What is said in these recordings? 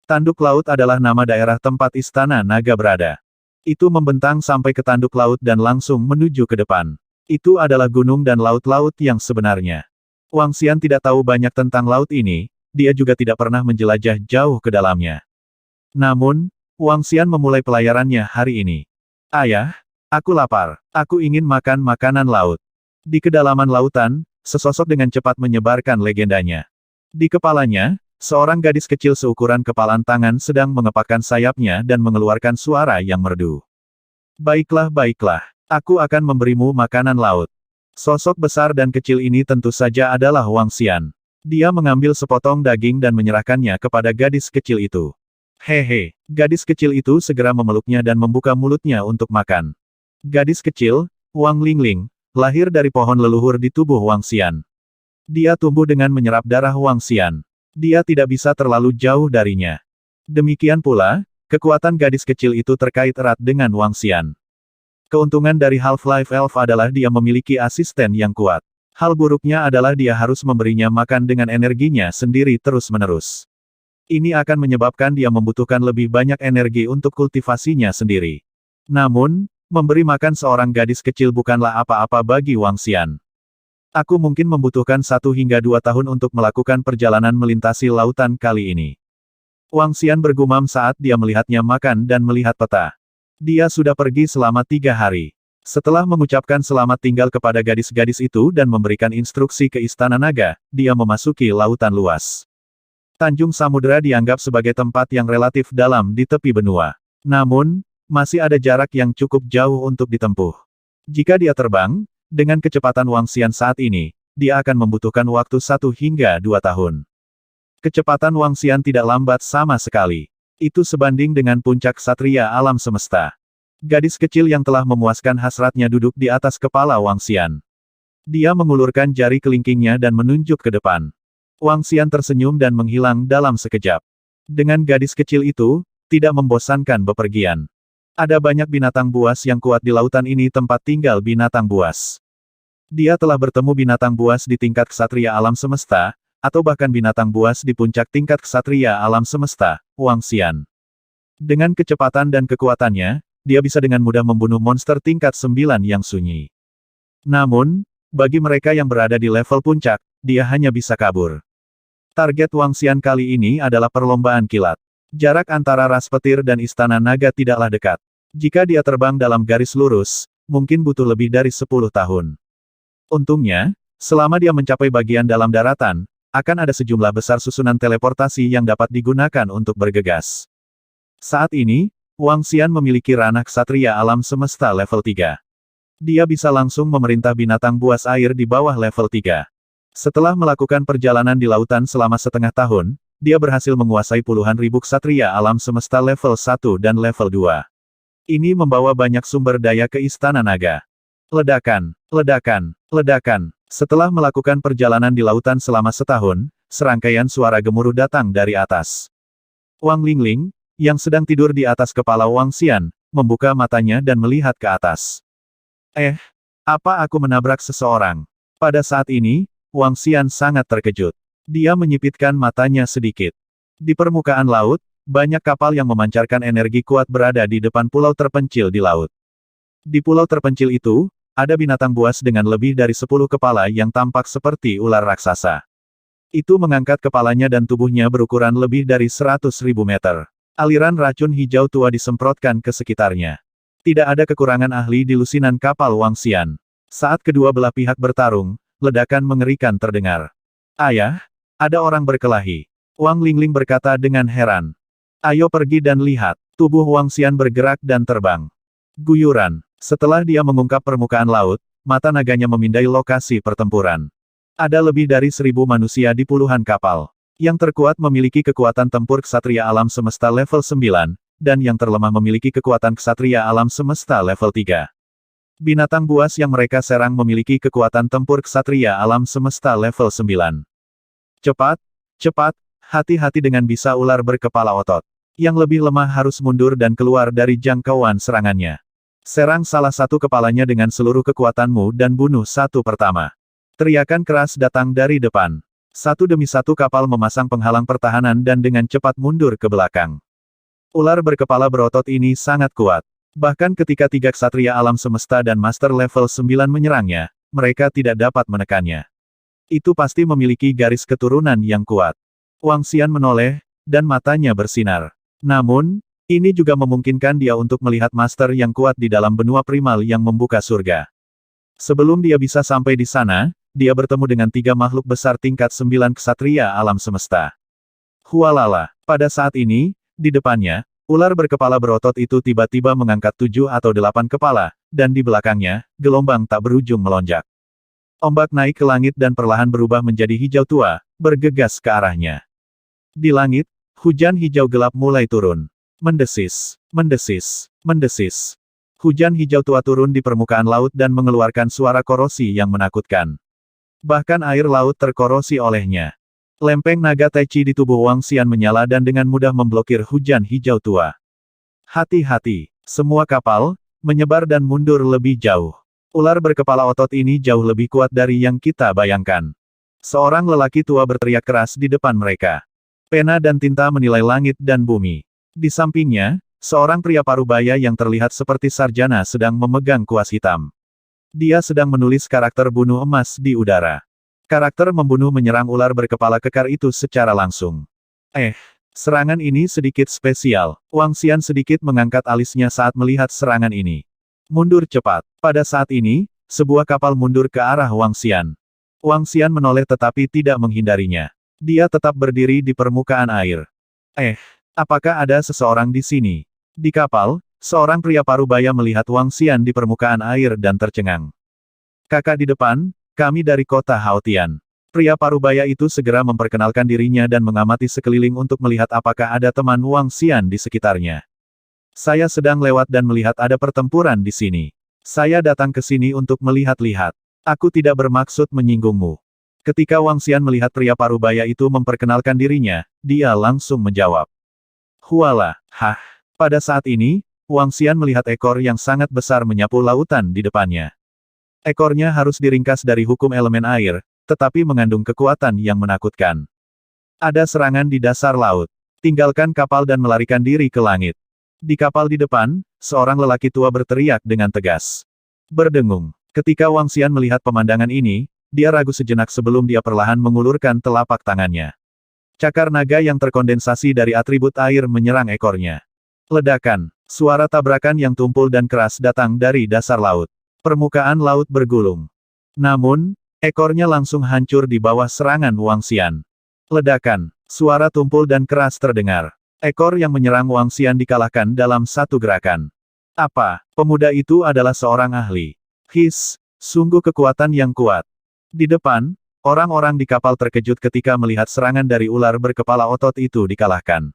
Tanduk Laut adalah nama daerah tempat Istana Naga berada. Itu membentang sampai ke Tanduk Laut dan langsung menuju ke depan. Itu adalah gunung dan laut-laut yang sebenarnya. Wang Xian tidak tahu banyak tentang laut ini, dia juga tidak pernah menjelajah jauh ke dalamnya. Namun, Wang Xian memulai pelayarannya hari ini. Ayah, aku lapar. Aku ingin makan makanan laut. Di kedalaman lautan, sesosok dengan cepat menyebarkan legendanya. Di kepalanya, seorang gadis kecil seukuran kepalan tangan sedang mengepakkan sayapnya dan mengeluarkan suara yang merdu. Baiklah, baiklah. Aku akan memberimu makanan laut. Sosok besar dan kecil ini tentu saja adalah Wang Xian. Dia mengambil sepotong daging dan menyerahkannya kepada gadis kecil itu. Hehe, gadis kecil itu segera memeluknya dan membuka mulutnya untuk makan. Gadis kecil, Wang Lingling, lahir dari pohon leluhur di tubuh Wang Xian. Dia tumbuh dengan menyerap darah Wang Xian. Dia tidak bisa terlalu jauh darinya. Demikian pula, kekuatan gadis kecil itu terkait erat dengan Wang Xian. Keuntungan dari Half-Life Elf adalah dia memiliki asisten yang kuat. Hal buruknya adalah dia harus memberinya makan dengan energinya sendiri terus-menerus. Ini akan menyebabkan dia membutuhkan lebih banyak energi untuk kultivasinya sendiri. Namun, memberi makan seorang gadis kecil bukanlah apa-apa bagi Wang Xian. Aku mungkin membutuhkan 1 hingga 2 tahun untuk melakukan perjalanan melintasi lautan kali ini. Wang Xian bergumam saat dia melihatnya makan dan melihat peta. Dia sudah pergi selama 3 hari. Setelah mengucapkan selamat tinggal kepada gadis-gadis itu dan memberikan instruksi ke Istana Naga, dia memasuki lautan luas. Tanjung Samudera dianggap sebagai tempat yang relatif dalam di tepi benua. Namun, masih ada jarak yang cukup jauh untuk ditempuh. Jika dia terbang, dengan kecepatan Wang Xian saat ini, dia akan membutuhkan waktu 1 hingga 2 tahun. Kecepatan Wang Xian tidak lambat sama sekali. Itu sebanding dengan puncak ksatria alam semesta. Gadis kecil yang telah memuaskan hasratnya duduk di atas kepala Wang Xian. Dia mengulurkan jari kelingkingnya dan menunjuk ke depan. Wang Xian tersenyum dan menghilang dalam sekejap. Dengan gadis kecil itu, tidak membosankan bepergian. Ada banyak binatang buas yang kuat di lautan ini tempat tinggal binatang buas. Dia telah bertemu binatang buas di tingkat ksatria alam semesta, atau bahkan binatang buas di puncak tingkat ksatria alam semesta, Wang Xian. Dengan kecepatan dan kekuatannya, dia bisa dengan mudah membunuh monster tingkat 9 yang sunyi. Namun, bagi mereka yang berada di level puncak, dia hanya bisa kabur. Target Wang Xian kali ini adalah perlombaan kilat. Jarak antara ras petir dan Istana Naga tidaklah dekat. Jika dia terbang dalam garis lurus, mungkin butuh lebih dari 10 tahun. Untungnya, selama dia mencapai bagian dalam daratan, akan ada sejumlah besar susunan teleportasi yang dapat digunakan untuk bergegas. Saat ini, Wang Xian memiliki ranah ksatria alam semesta level 3. Dia bisa langsung memerintah binatang buas air di bawah level 3. Setelah melakukan perjalanan di lautan selama setengah tahun, dia berhasil menguasai puluhan ribu ksatria alam semesta level 1 dan level 2. Ini membawa banyak sumber daya ke Istana Naga. Ledakan, ledakan, ledakan. Setelah melakukan perjalanan di lautan selama setahun, serangkaian suara gemuruh datang dari atas. Wang Lingling, yang sedang tidur di atas kepala Wang Xian, membuka matanya dan melihat ke atas. Apa aku menabrak seseorang? Pada saat ini, Wang Xian sangat terkejut. Dia menyipitkan matanya sedikit. Di permukaan laut, banyak kapal yang memancarkan energi kuat berada di depan pulau terpencil di laut. Di pulau terpencil itu, ada binatang buas dengan lebih dari 10 kepala yang tampak seperti ular raksasa. Itu mengangkat kepalanya dan tubuhnya berukuran lebih dari 100.000 meter. Aliran racun hijau tua disemprotkan ke sekitarnya. Tidak ada kekurangan ahli di lusinan kapal Wang Xian. Saat kedua belah pihak bertarung, ledakan mengerikan terdengar. Ayah, ada orang berkelahi. Wang Lingling berkata dengan heran. Ayo pergi dan lihat. Tubuh Wang Xian bergerak dan terbang. Guyuran. Setelah dia mengungkap permukaan laut, mata naganya memindai lokasi pertempuran. Ada lebih dari 1.000 manusia di puluhan kapal. Yang terkuat memiliki kekuatan tempur ksatria alam semesta level 9, dan yang terlemah memiliki kekuatan ksatria alam semesta level 3. Binatang buas yang mereka serang memiliki kekuatan tempur ksatria alam semesta level 9. Cepat, cepat, hati-hati dengan bisa ular berkepala otot. Yang lebih lemah harus mundur dan keluar dari jangkauan serangannya. Serang salah satu kepalanya dengan seluruh kekuatanmu dan bunuh satu pertama. Teriakan keras datang dari depan. Satu demi satu kapal memasang penghalang pertahanan dan dengan cepat mundur ke belakang. Ular berkepala berotot ini sangat kuat. Bahkan ketika tiga ksatria alam semesta dan master level 9 menyerangnya, mereka tidak dapat menekannya. Itu pasti memiliki garis keturunan yang kuat. Wang Xian menoleh, dan matanya bersinar. Namun, ini juga memungkinkan dia untuk melihat master yang kuat di dalam benua primal yang membuka surga. Sebelum dia bisa sampai di sana, dia bertemu dengan tiga makhluk besar tingkat 9 ksatria alam semesta. Hualala, pada saat ini, di depannya, ular berkepala berotot itu tiba-tiba mengangkat 7 atau 8 kepala, dan di belakangnya, gelombang tak berujung melonjak. Ombak naik ke langit dan perlahan berubah menjadi hijau tua, bergegas ke arahnya. Di langit, hujan hijau gelap mulai turun. Mendesis, mendesis, mendesis. Hujan hijau tua turun di permukaan laut dan mengeluarkan suara korosi yang menakutkan. Bahkan air laut terkorosi olehnya. Lempeng naga Tai Chi di tubuh Wang Xian menyala dan dengan mudah memblokir hujan hijau tua. Hati-hati, semua kapal, menyebar dan mundur lebih jauh. Ular berkepala otot ini jauh lebih kuat dari yang kita bayangkan. Seorang lelaki tua berteriak keras di depan mereka. Pena dan tinta menilai langit dan bumi. Di sampingnya, seorang pria parubaya yang terlihat seperti sarjana sedang memegang kuas hitam. Dia sedang menulis karakter bunuh emas di udara. Karakter membunuh menyerang ular berkepala kekar itu secara langsung. Serangan ini sedikit spesial. Wang Xian sedikit mengangkat alisnya saat melihat serangan ini. Mundur cepat. Pada saat ini, sebuah kapal mundur ke arah Wang Xian. Wang Xian menoleh tetapi tidak menghindarinya. Dia tetap berdiri di permukaan air. Apakah ada seseorang di sini? Di kapal, seorang pria parubaya melihat Wang Xian di permukaan air dan tercengang. Kakak di depan, kami dari kota Haotian. Pria parubaya itu segera memperkenalkan dirinya dan mengamati sekeliling untuk melihat apakah ada teman Wang Xian di sekitarnya. Saya sedang lewat dan melihat ada pertempuran di sini. Saya datang ke sini untuk melihat-lihat. Aku tidak bermaksud menyinggungmu. Ketika Wang Xian melihat pria parubaya itu memperkenalkan dirinya, dia langsung menjawab. Huala, Pada saat ini, Wang Xian melihat ekor yang sangat besar menyapu lautan di depannya. Ekornya harus diringkas dari hukum elemen air, tetapi mengandung kekuatan yang menakutkan. Ada serangan di dasar laut. Tinggalkan kapal dan melarikan diri ke langit. Di kapal di depan, seorang lelaki tua berteriak dengan tegas. Berdengung. Ketika Wang Xian melihat pemandangan ini, dia ragu sejenak sebelum dia perlahan mengulurkan telapak tangannya. Cakar naga yang terkondensasi dari atribut air menyerang ekornya. Ledakan. Suara tabrakan yang tumpul dan keras datang dari dasar laut. Permukaan laut bergulung. Namun, ekornya langsung hancur di bawah serangan Wang Xian. Ledakan. Suara tumpul dan keras terdengar. Ekor yang menyerang Wang Xian dikalahkan dalam satu gerakan. Apa? Pemuda itu adalah seorang ahli. Sungguh kekuatan yang kuat. Di depan, orang-orang di kapal terkejut ketika melihat serangan dari ular berkepala otot itu dikalahkan.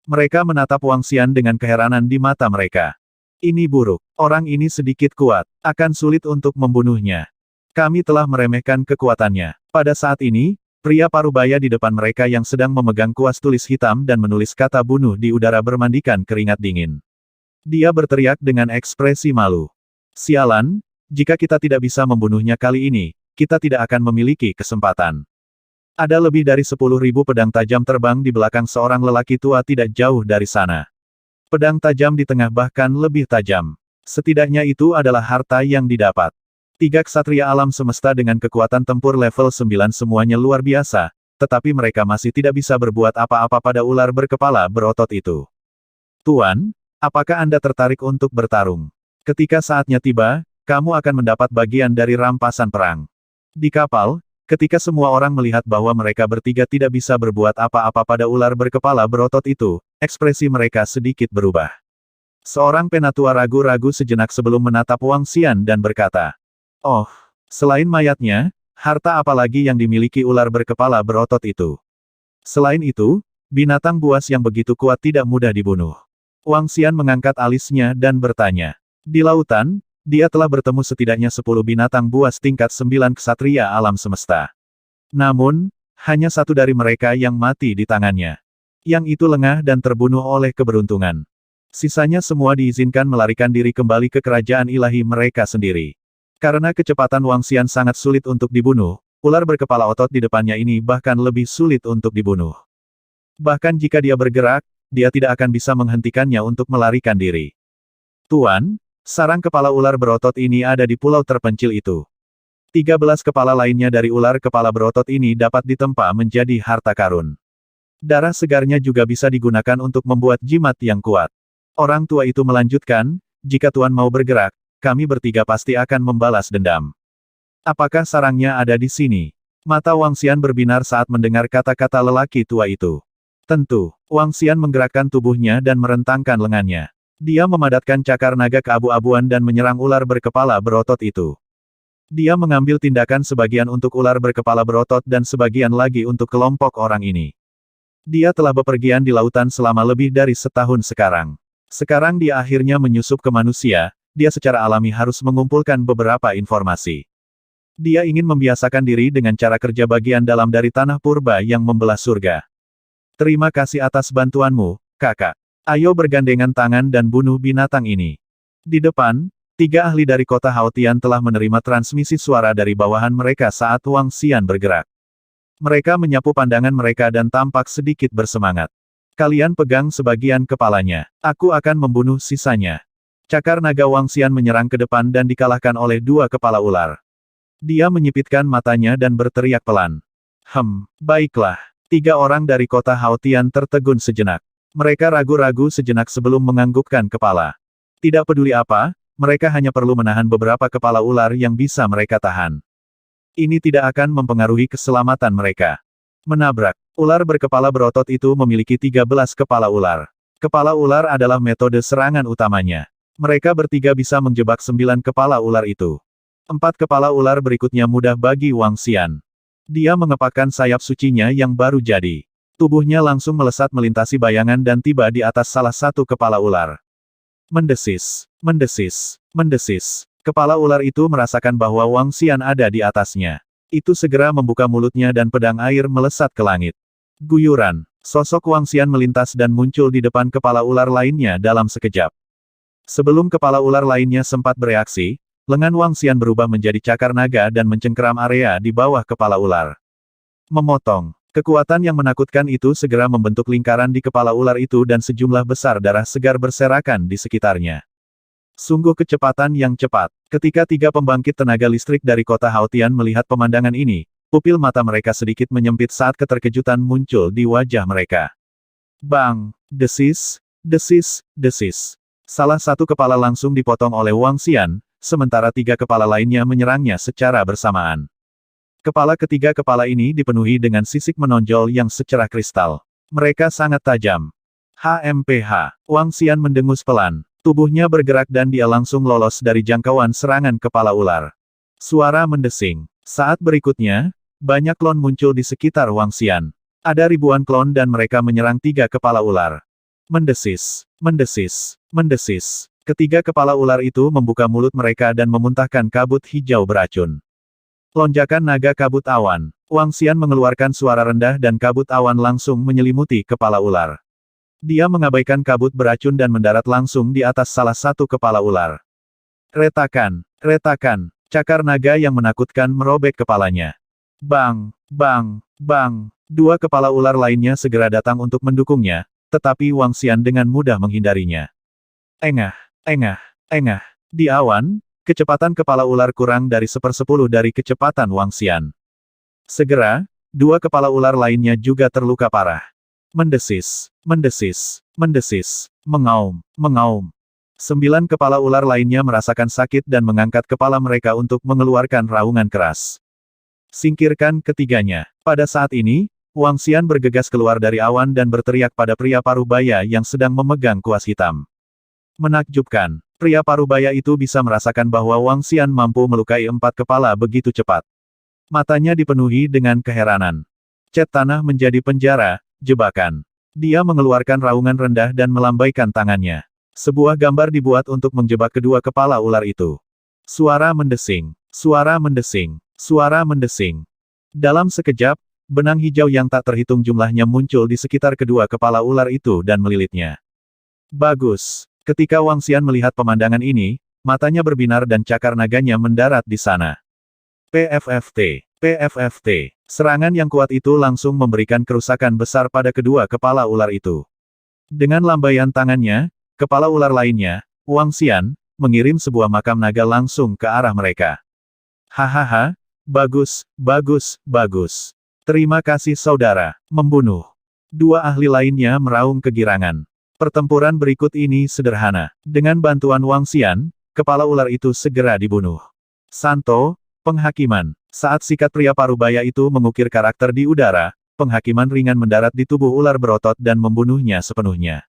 Mereka menatap Wang Xian dengan keheranan di mata mereka. Ini buruk. Orang ini sedikit kuat. Akan sulit untuk membunuhnya. Kami telah meremehkan kekuatannya. Pada saat ini, pria parubaya di depan mereka yang sedang memegang kuas tulis hitam dan menulis kata bunuh di udara bermandikan keringat dingin. Dia berteriak dengan ekspresi malu. Sialan, jika kita tidak bisa membunuhnya kali ini, kita tidak akan memiliki kesempatan. Ada lebih dari 10.000 pedang tajam terbang di belakang seorang lelaki tua tidak jauh dari sana. Pedang tajam di tengah bahkan lebih tajam. Setidaknya itu adalah harta yang didapat. Tiga ksatria alam semesta dengan kekuatan tempur level 9 semuanya luar biasa, tetapi mereka masih tidak bisa berbuat apa-apa pada ular berkepala berotot itu. Tuan, apakah Anda tertarik untuk bertarung? Ketika saatnya tiba, kamu akan mendapat bagian dari rampasan perang. Di kapal, ketika semua orang melihat bahwa mereka bertiga tidak bisa berbuat apa-apa pada ular berkepala berotot itu, ekspresi mereka sedikit berubah. Seorang penatua ragu-ragu sejenak sebelum menatap Wang Xian dan berkata, "Oh, selain mayatnya, harta apa lagi yang dimiliki ular berkepala berotot itu? Selain itu, binatang buas yang begitu kuat tidak mudah dibunuh." Wang Xian mengangkat alisnya dan bertanya. Di lautan, dia telah bertemu setidaknya 10 binatang buas tingkat 9 ksatria alam semesta. Namun, hanya satu dari mereka yang mati di tangannya. Yang itu lengah dan terbunuh oleh keberuntungan. Sisanya semua diizinkan melarikan diri kembali ke kerajaan ilahi mereka sendiri. Karena kecepatan Wang Xian sangat sulit untuk dibunuh, ular berkepala otot di depannya ini bahkan lebih sulit untuk dibunuh. Bahkan jika dia bergerak, dia tidak akan bisa menghentikannya untuk melarikan diri. Tuan, sarang kepala ular berotot ini ada di pulau terpencil itu. 13 kepala lainnya dari ular kepala berotot ini dapat ditempa menjadi harta karun. Darah segarnya juga bisa digunakan untuk membuat jimat yang kuat. Orang tua itu melanjutkan, jika Tuan mau bergerak, kami bertiga pasti akan membalas dendam. Apakah sarangnya ada di sini? Mata Wang Xian berbinar saat mendengar kata-kata lelaki tua itu. Tentu, Wang Xian menggerakkan tubuhnya dan merentangkan lengannya. Dia memadatkan cakar naga keabu-abuan dan menyerang ular berkepala berotot itu. Dia mengambil tindakan sebagian untuk ular berkepala berotot dan sebagian lagi untuk kelompok orang ini. Dia telah bepergian di lautan selama lebih dari setahun sekarang. Sekarang dia akhirnya menyusup ke manusia, dia secara alami harus mengumpulkan beberapa informasi. Dia ingin membiasakan diri dengan cara kerja bagian dalam dari tanah purba yang membelah surga. Terima kasih atas bantuanmu, kakak. Ayo bergandengan tangan dan bunuh binatang ini. Di depan, 3 ahli dari kota Haotian telah menerima transmisi suara dari bawahan mereka saat Wang Xian bergerak. Mereka menyapu pandangan mereka dan tampak sedikit bersemangat. Kalian pegang sebagian kepalanya. Aku akan membunuh sisanya. Cakar naga Wang Xian menyerang ke depan dan dikalahkan oleh 2 kepala ular. Dia menyipitkan matanya dan berteriak pelan. Baiklah. 3 orang dari kota Haotian tertegun sejenak. Mereka ragu-ragu sejenak sebelum menganggukkan kepala. Tidak peduli apa, mereka hanya perlu menahan beberapa kepala ular yang bisa mereka tahan. Ini tidak akan mempengaruhi keselamatan mereka. Menabrak. Ular berkepala berotot itu memiliki 13 kepala ular. Kepala ular adalah metode serangan utamanya. Mereka bertiga bisa menjebak 9 kepala ular itu. 4 kepala ular berikutnya mudah bagi Wang Xian. Dia mengepakkan sayap sucinya yang baru jadi. Tubuhnya langsung melesat melintasi bayangan dan tiba di atas salah satu kepala ular. Mendesis, mendesis, mendesis. Kepala ular itu merasakan bahwa Wang Xian ada di atasnya. Itu segera membuka mulutnya dan pedang air melesat ke langit. Guyuran, sosok Wang Xian melintas dan muncul di depan kepala ular lainnya dalam sekejap. Sebelum kepala ular lainnya sempat bereaksi, lengan Wang Xian berubah menjadi cakar naga dan mencengkeram area di bawah kepala ular. Memotong. Kekuatan yang menakutkan itu segera membentuk lingkaran di kepala ular itu dan sejumlah besar darah segar berserakan di sekitarnya. Sungguh kecepatan yang cepat. Ketika 3 pembangkit tenaga listrik dari kota Haotian melihat pemandangan ini, pupil mata mereka sedikit menyempit saat keterkejutan muncul di wajah mereka. Bang! Desis, desis, desis. Salah satu kepala langsung dipotong oleh Wang Xian, sementara 3 kepala lainnya menyerangnya secara bersamaan. Kepala ketiga kepala ini dipenuhi dengan sisik menonjol yang secerah kristal. Mereka sangat tajam. HMPH. Wang Xian mendengus pelan. Tubuhnya bergerak dan dia langsung lolos dari jangkauan serangan kepala ular. Suara mendesing. Saat berikutnya, banyak klon muncul di sekitar Wang Xian. Ada ribuan klon dan mereka menyerang 3 kepala ular. Mendesis. Mendesis. Mendesis. Ketiga kepala ular itu membuka mulut mereka dan memuntahkan kabut hijau beracun. Lonjakan naga kabut awan. Wang Xian mengeluarkan suara rendah dan kabut awan langsung menyelimuti kepala ular. Dia mengabaikan kabut beracun dan mendarat langsung di atas salah satu kepala ular. Retakan, retakan. Cakar naga yang menakutkan merobek kepalanya. Bang, bang, bang. 2 kepala ular lainnya segera datang untuk mendukungnya, tetapi Wang Xian dengan mudah menghindarinya. Engah, engah, engah. Di awan, kecepatan kepala ular kurang dari 1/10 dari kecepatan Wang Xian. Segera, 2 kepala ular lainnya juga terluka parah. Mendesis, mendesis, mendesis, mengaum, mengaum. 9 kepala ular lainnya merasakan sakit dan mengangkat kepala mereka untuk mengeluarkan raungan keras. Singkirkan ketiganya. Pada saat ini, Wang Xian bergegas keluar dari awan dan berteriak pada pria parubaya yang sedang memegang kuas hitam. Menakjubkan. Pria parubaya itu bisa merasakan bahwa Wang Xian mampu melukai 4 kepala begitu cepat. Matanya dipenuhi dengan keheranan. Cat tanah menjadi penjara, jebakan. Dia mengeluarkan raungan rendah dan melambaikan tangannya. Sebuah gambar dibuat untuk menjebak kedua kepala ular itu. Suara mendesing. Suara mendesing. Suara mendesing. Dalam sekejap, benang hijau yang tak terhitung jumlahnya muncul di sekitar kedua kepala ular itu dan melilitnya. Bagus. Ketika Wang Xian melihat pemandangan ini, matanya berbinar dan cakar naganya mendarat di sana. PFFT. PFFT. Serangan yang kuat itu langsung memberikan kerusakan besar pada kedua kepala ular itu. Dengan lambaian tangannya, kepala ular lainnya, Wang Xian, mengirim sebuah makam naga langsung ke arah mereka. Hahaha, bagus, bagus, bagus. Terima kasih saudara, membunuh. Dua ahli lainnya meraung kegirangan. Pertempuran berikut ini sederhana. Dengan bantuan Wang Xian, kepala ular itu segera dibunuh. Santo, penghakiman. Saat sikat pria parubaya itu mengukir karakter di udara, penghakiman ringan mendarat di tubuh ular berotot dan membunuhnya sepenuhnya.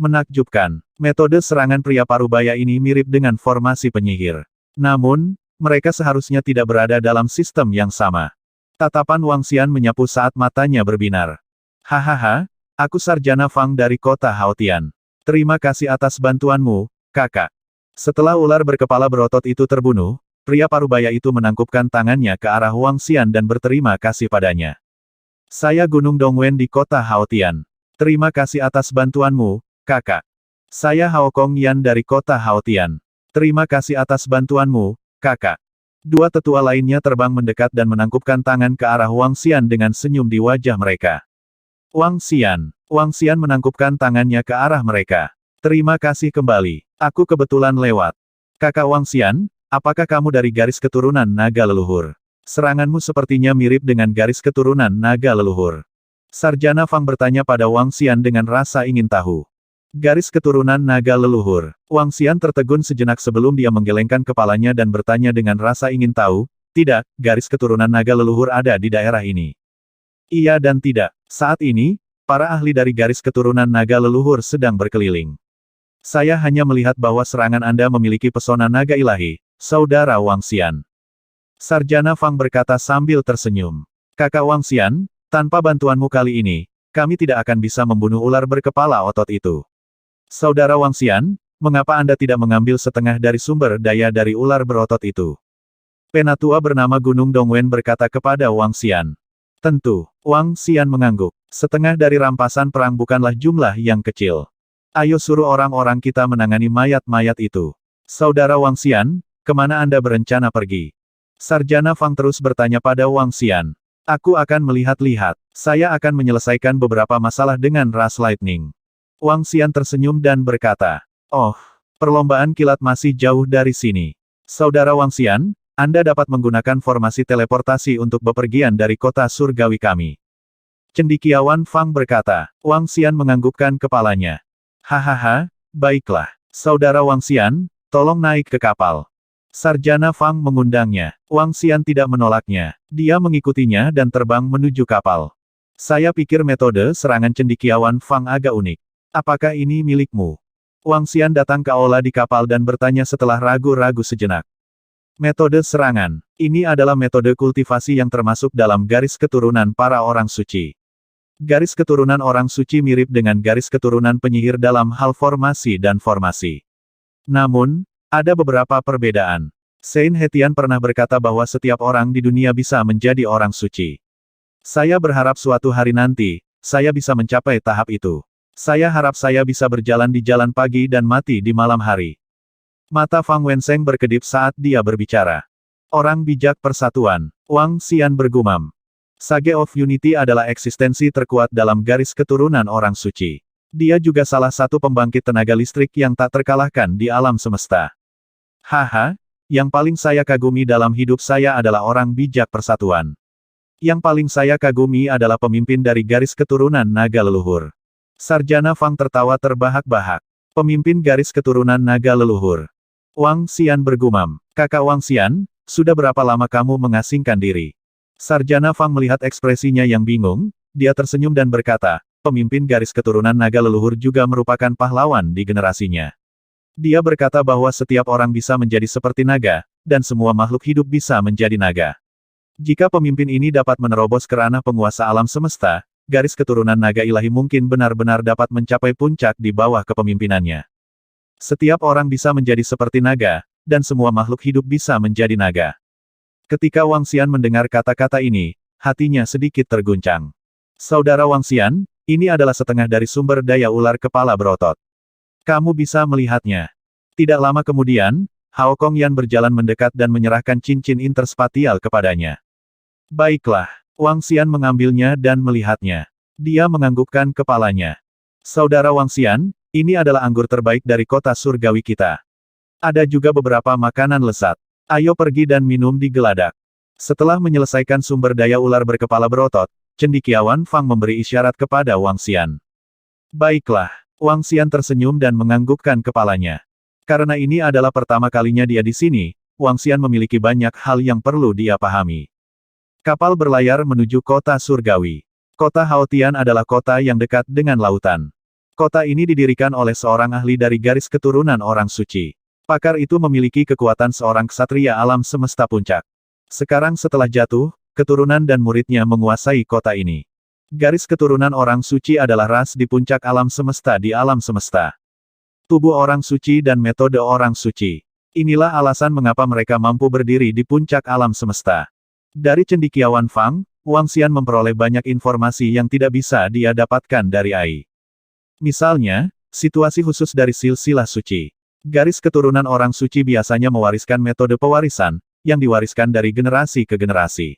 Menakjubkan, metode serangan pria parubaya ini mirip dengan formasi penyihir. Namun, mereka seharusnya tidak berada dalam sistem yang sama. Tatapan Wang Xian menyapu saat matanya berbinar. Hahaha, aku Sarjana Fang dari kota Haotian. Terima kasih atas bantuanmu, kakak. Setelah ular berkepala berotot itu terbunuh, pria parubaya itu menangkupkan tangannya ke arah Wang Xian dan berterima kasih padanya. Saya Gunung Dongwen di kota Haotian. Terima kasih atas bantuanmu, kakak. Saya Hao Kong Yan dari kota Haotian. Terima kasih atas bantuanmu, kakak. Dua tetua lainnya terbang mendekat dan menangkupkan tangan ke arah Wang Xian dengan senyum di wajah mereka. Wang Xian menangkupkan tangannya ke arah mereka. Terima kasih kembali. Aku kebetulan lewat. Kakak Wang Xian, apakah kamu dari garis keturunan naga leluhur? Seranganmu sepertinya mirip dengan garis keturunan naga leluhur. Sarjana Fang bertanya pada Wang Xian dengan rasa ingin tahu. Garis keturunan naga leluhur. Wang Xian tertegun sejenak sebelum dia menggelengkan kepalanya dan bertanya dengan rasa ingin tahu, tidak, garis keturunan naga leluhur ada di daerah ini. Iya dan tidak. Saat ini, para ahli dari garis keturunan naga leluhur sedang berkeliling. Saya hanya melihat bahwa serangan Anda memiliki pesona naga ilahi, saudara Wang Xian. Sarjana Fang berkata sambil tersenyum. Kakak Wang Xian, tanpa bantuanmu kali ini, kami tidak akan bisa membunuh ular berkepala otot itu. Saudara Wang Xian, mengapa Anda tidak mengambil setengah dari sumber daya dari ular berotot itu? Penatua bernama Gunung Dongwen berkata kepada Wang Xian. Tentu, Wang Xian mengangguk. Setengah dari rampasan perang bukanlah jumlah yang kecil. Ayo suruh orang-orang kita menangani mayat-mayat itu. Saudara Wang Xian, kemana Anda berencana pergi? Sarjana Fang terus bertanya pada Wang Xian. Aku akan melihat-lihat. Saya akan menyelesaikan beberapa masalah dengan ras lightning. Wang Xian tersenyum dan berkata, oh, perlombaan kilat masih jauh dari sini. Saudara Wang Xian, Anda dapat menggunakan formasi teleportasi untuk bepergian dari kota surgawi kami. Cendekiawan Fang berkata. Wang Xian menganggukkan kepalanya. Hahaha, baiklah. Saudara Wang Xian, tolong naik ke kapal. Sarjana Fang mengundangnya. Wang Xian tidak menolaknya. Dia mengikutinya dan terbang menuju kapal. Saya pikir metode serangan cendekiawan Fang agak unik. Apakah ini milikmu? Wang Xian datang ke aula di kapal dan bertanya setelah ragu-ragu sejenak. Metode serangan. Ini adalah metode kultivasi yang termasuk dalam garis keturunan para orang suci. Garis keturunan orang suci mirip dengan garis keturunan penyihir dalam hal formasi dan formasi. Namun, ada beberapa perbedaan. Saint Hetian pernah berkata bahwa setiap orang di dunia bisa menjadi orang suci. Saya berharap suatu hari nanti, saya bisa mencapai tahap itu. Saya harap saya bisa berjalan di jalan pagi dan mati di malam hari. Mata Fang Wenseng berkedip saat dia berbicara. Orang bijak persatuan. Wang Xian bergumam. Sage of Unity adalah eksistensi terkuat dalam garis keturunan orang suci. Dia juga salah satu pembangkit tenaga listrik yang tak terkalahkan di alam semesta. Haha, yang paling saya kagumi dalam hidup saya adalah orang bijak persatuan. Yang paling saya kagumi adalah pemimpin dari garis keturunan naga leluhur. Sarjana Fang tertawa terbahak-bahak. Pemimpin garis keturunan naga leluhur. Wang Xian bergumam. Kakak Wang Xian, sudah berapa lama kamu mengasingkan diri? Sarjana Fang melihat ekspresinya yang bingung, dia tersenyum dan berkata, pemimpin garis keturunan naga leluhur juga merupakan pahlawan di generasinya. Dia berkata bahwa setiap orang bisa menjadi seperti naga, dan semua makhluk hidup bisa menjadi naga. Jika pemimpin ini dapat menerobos ke ranah penguasa alam semesta, garis keturunan naga ilahi mungkin benar-benar dapat mencapai puncak di bawah kepemimpinannya. Setiap orang bisa menjadi seperti naga, dan semua makhluk hidup bisa menjadi naga. Ketika Wang Xian mendengar kata-kata ini, hatinya sedikit terguncang. Saudara Wang Xian, ini adalah setengah dari sumber daya ular kepala berotot. Kamu bisa melihatnya. Tidak lama kemudian, Hao Kongyan berjalan mendekat dan menyerahkan cincin interspatial kepadanya. Baiklah, Wang Xian mengambilnya dan melihatnya. Dia menganggukkan kepalanya. Saudara Wang Xian, ini adalah anggur terbaik dari kota surgawi kita. Ada juga beberapa makanan lezat. Ayo pergi dan minum di geladak. Setelah menyelesaikan sumber daya ular berkepala berotot, cendekiawan Fang memberi isyarat kepada Wang Xian. Baiklah, Wang Xian tersenyum dan menganggukkan kepalanya. Karena ini adalah pertama kalinya dia di sini, Wang Xian memiliki banyak hal yang perlu dia pahami. Kapal berlayar menuju kota surgawi. Kota Haotian adalah kota yang dekat dengan lautan. Kota ini didirikan oleh seorang ahli dari garis keturunan orang suci. Pakar itu memiliki kekuatan seorang ksatria alam semesta puncak. Sekarang setelah jatuh, keturunan dan muridnya menguasai kota ini. Garis keturunan orang suci adalah ras di puncak alam semesta di alam semesta. Tubuh orang suci dan metode orang suci. Inilah alasan mengapa mereka mampu berdiri di puncak alam semesta. Dari cendekiawan Fang, Wang Xian memperoleh banyak informasi yang tidak bisa dia dapatkan dari Ai. Misalnya, situasi khusus dari silsilah suci. Garis keturunan orang suci biasanya mewariskan metode pewarisan, yang diwariskan dari generasi ke generasi.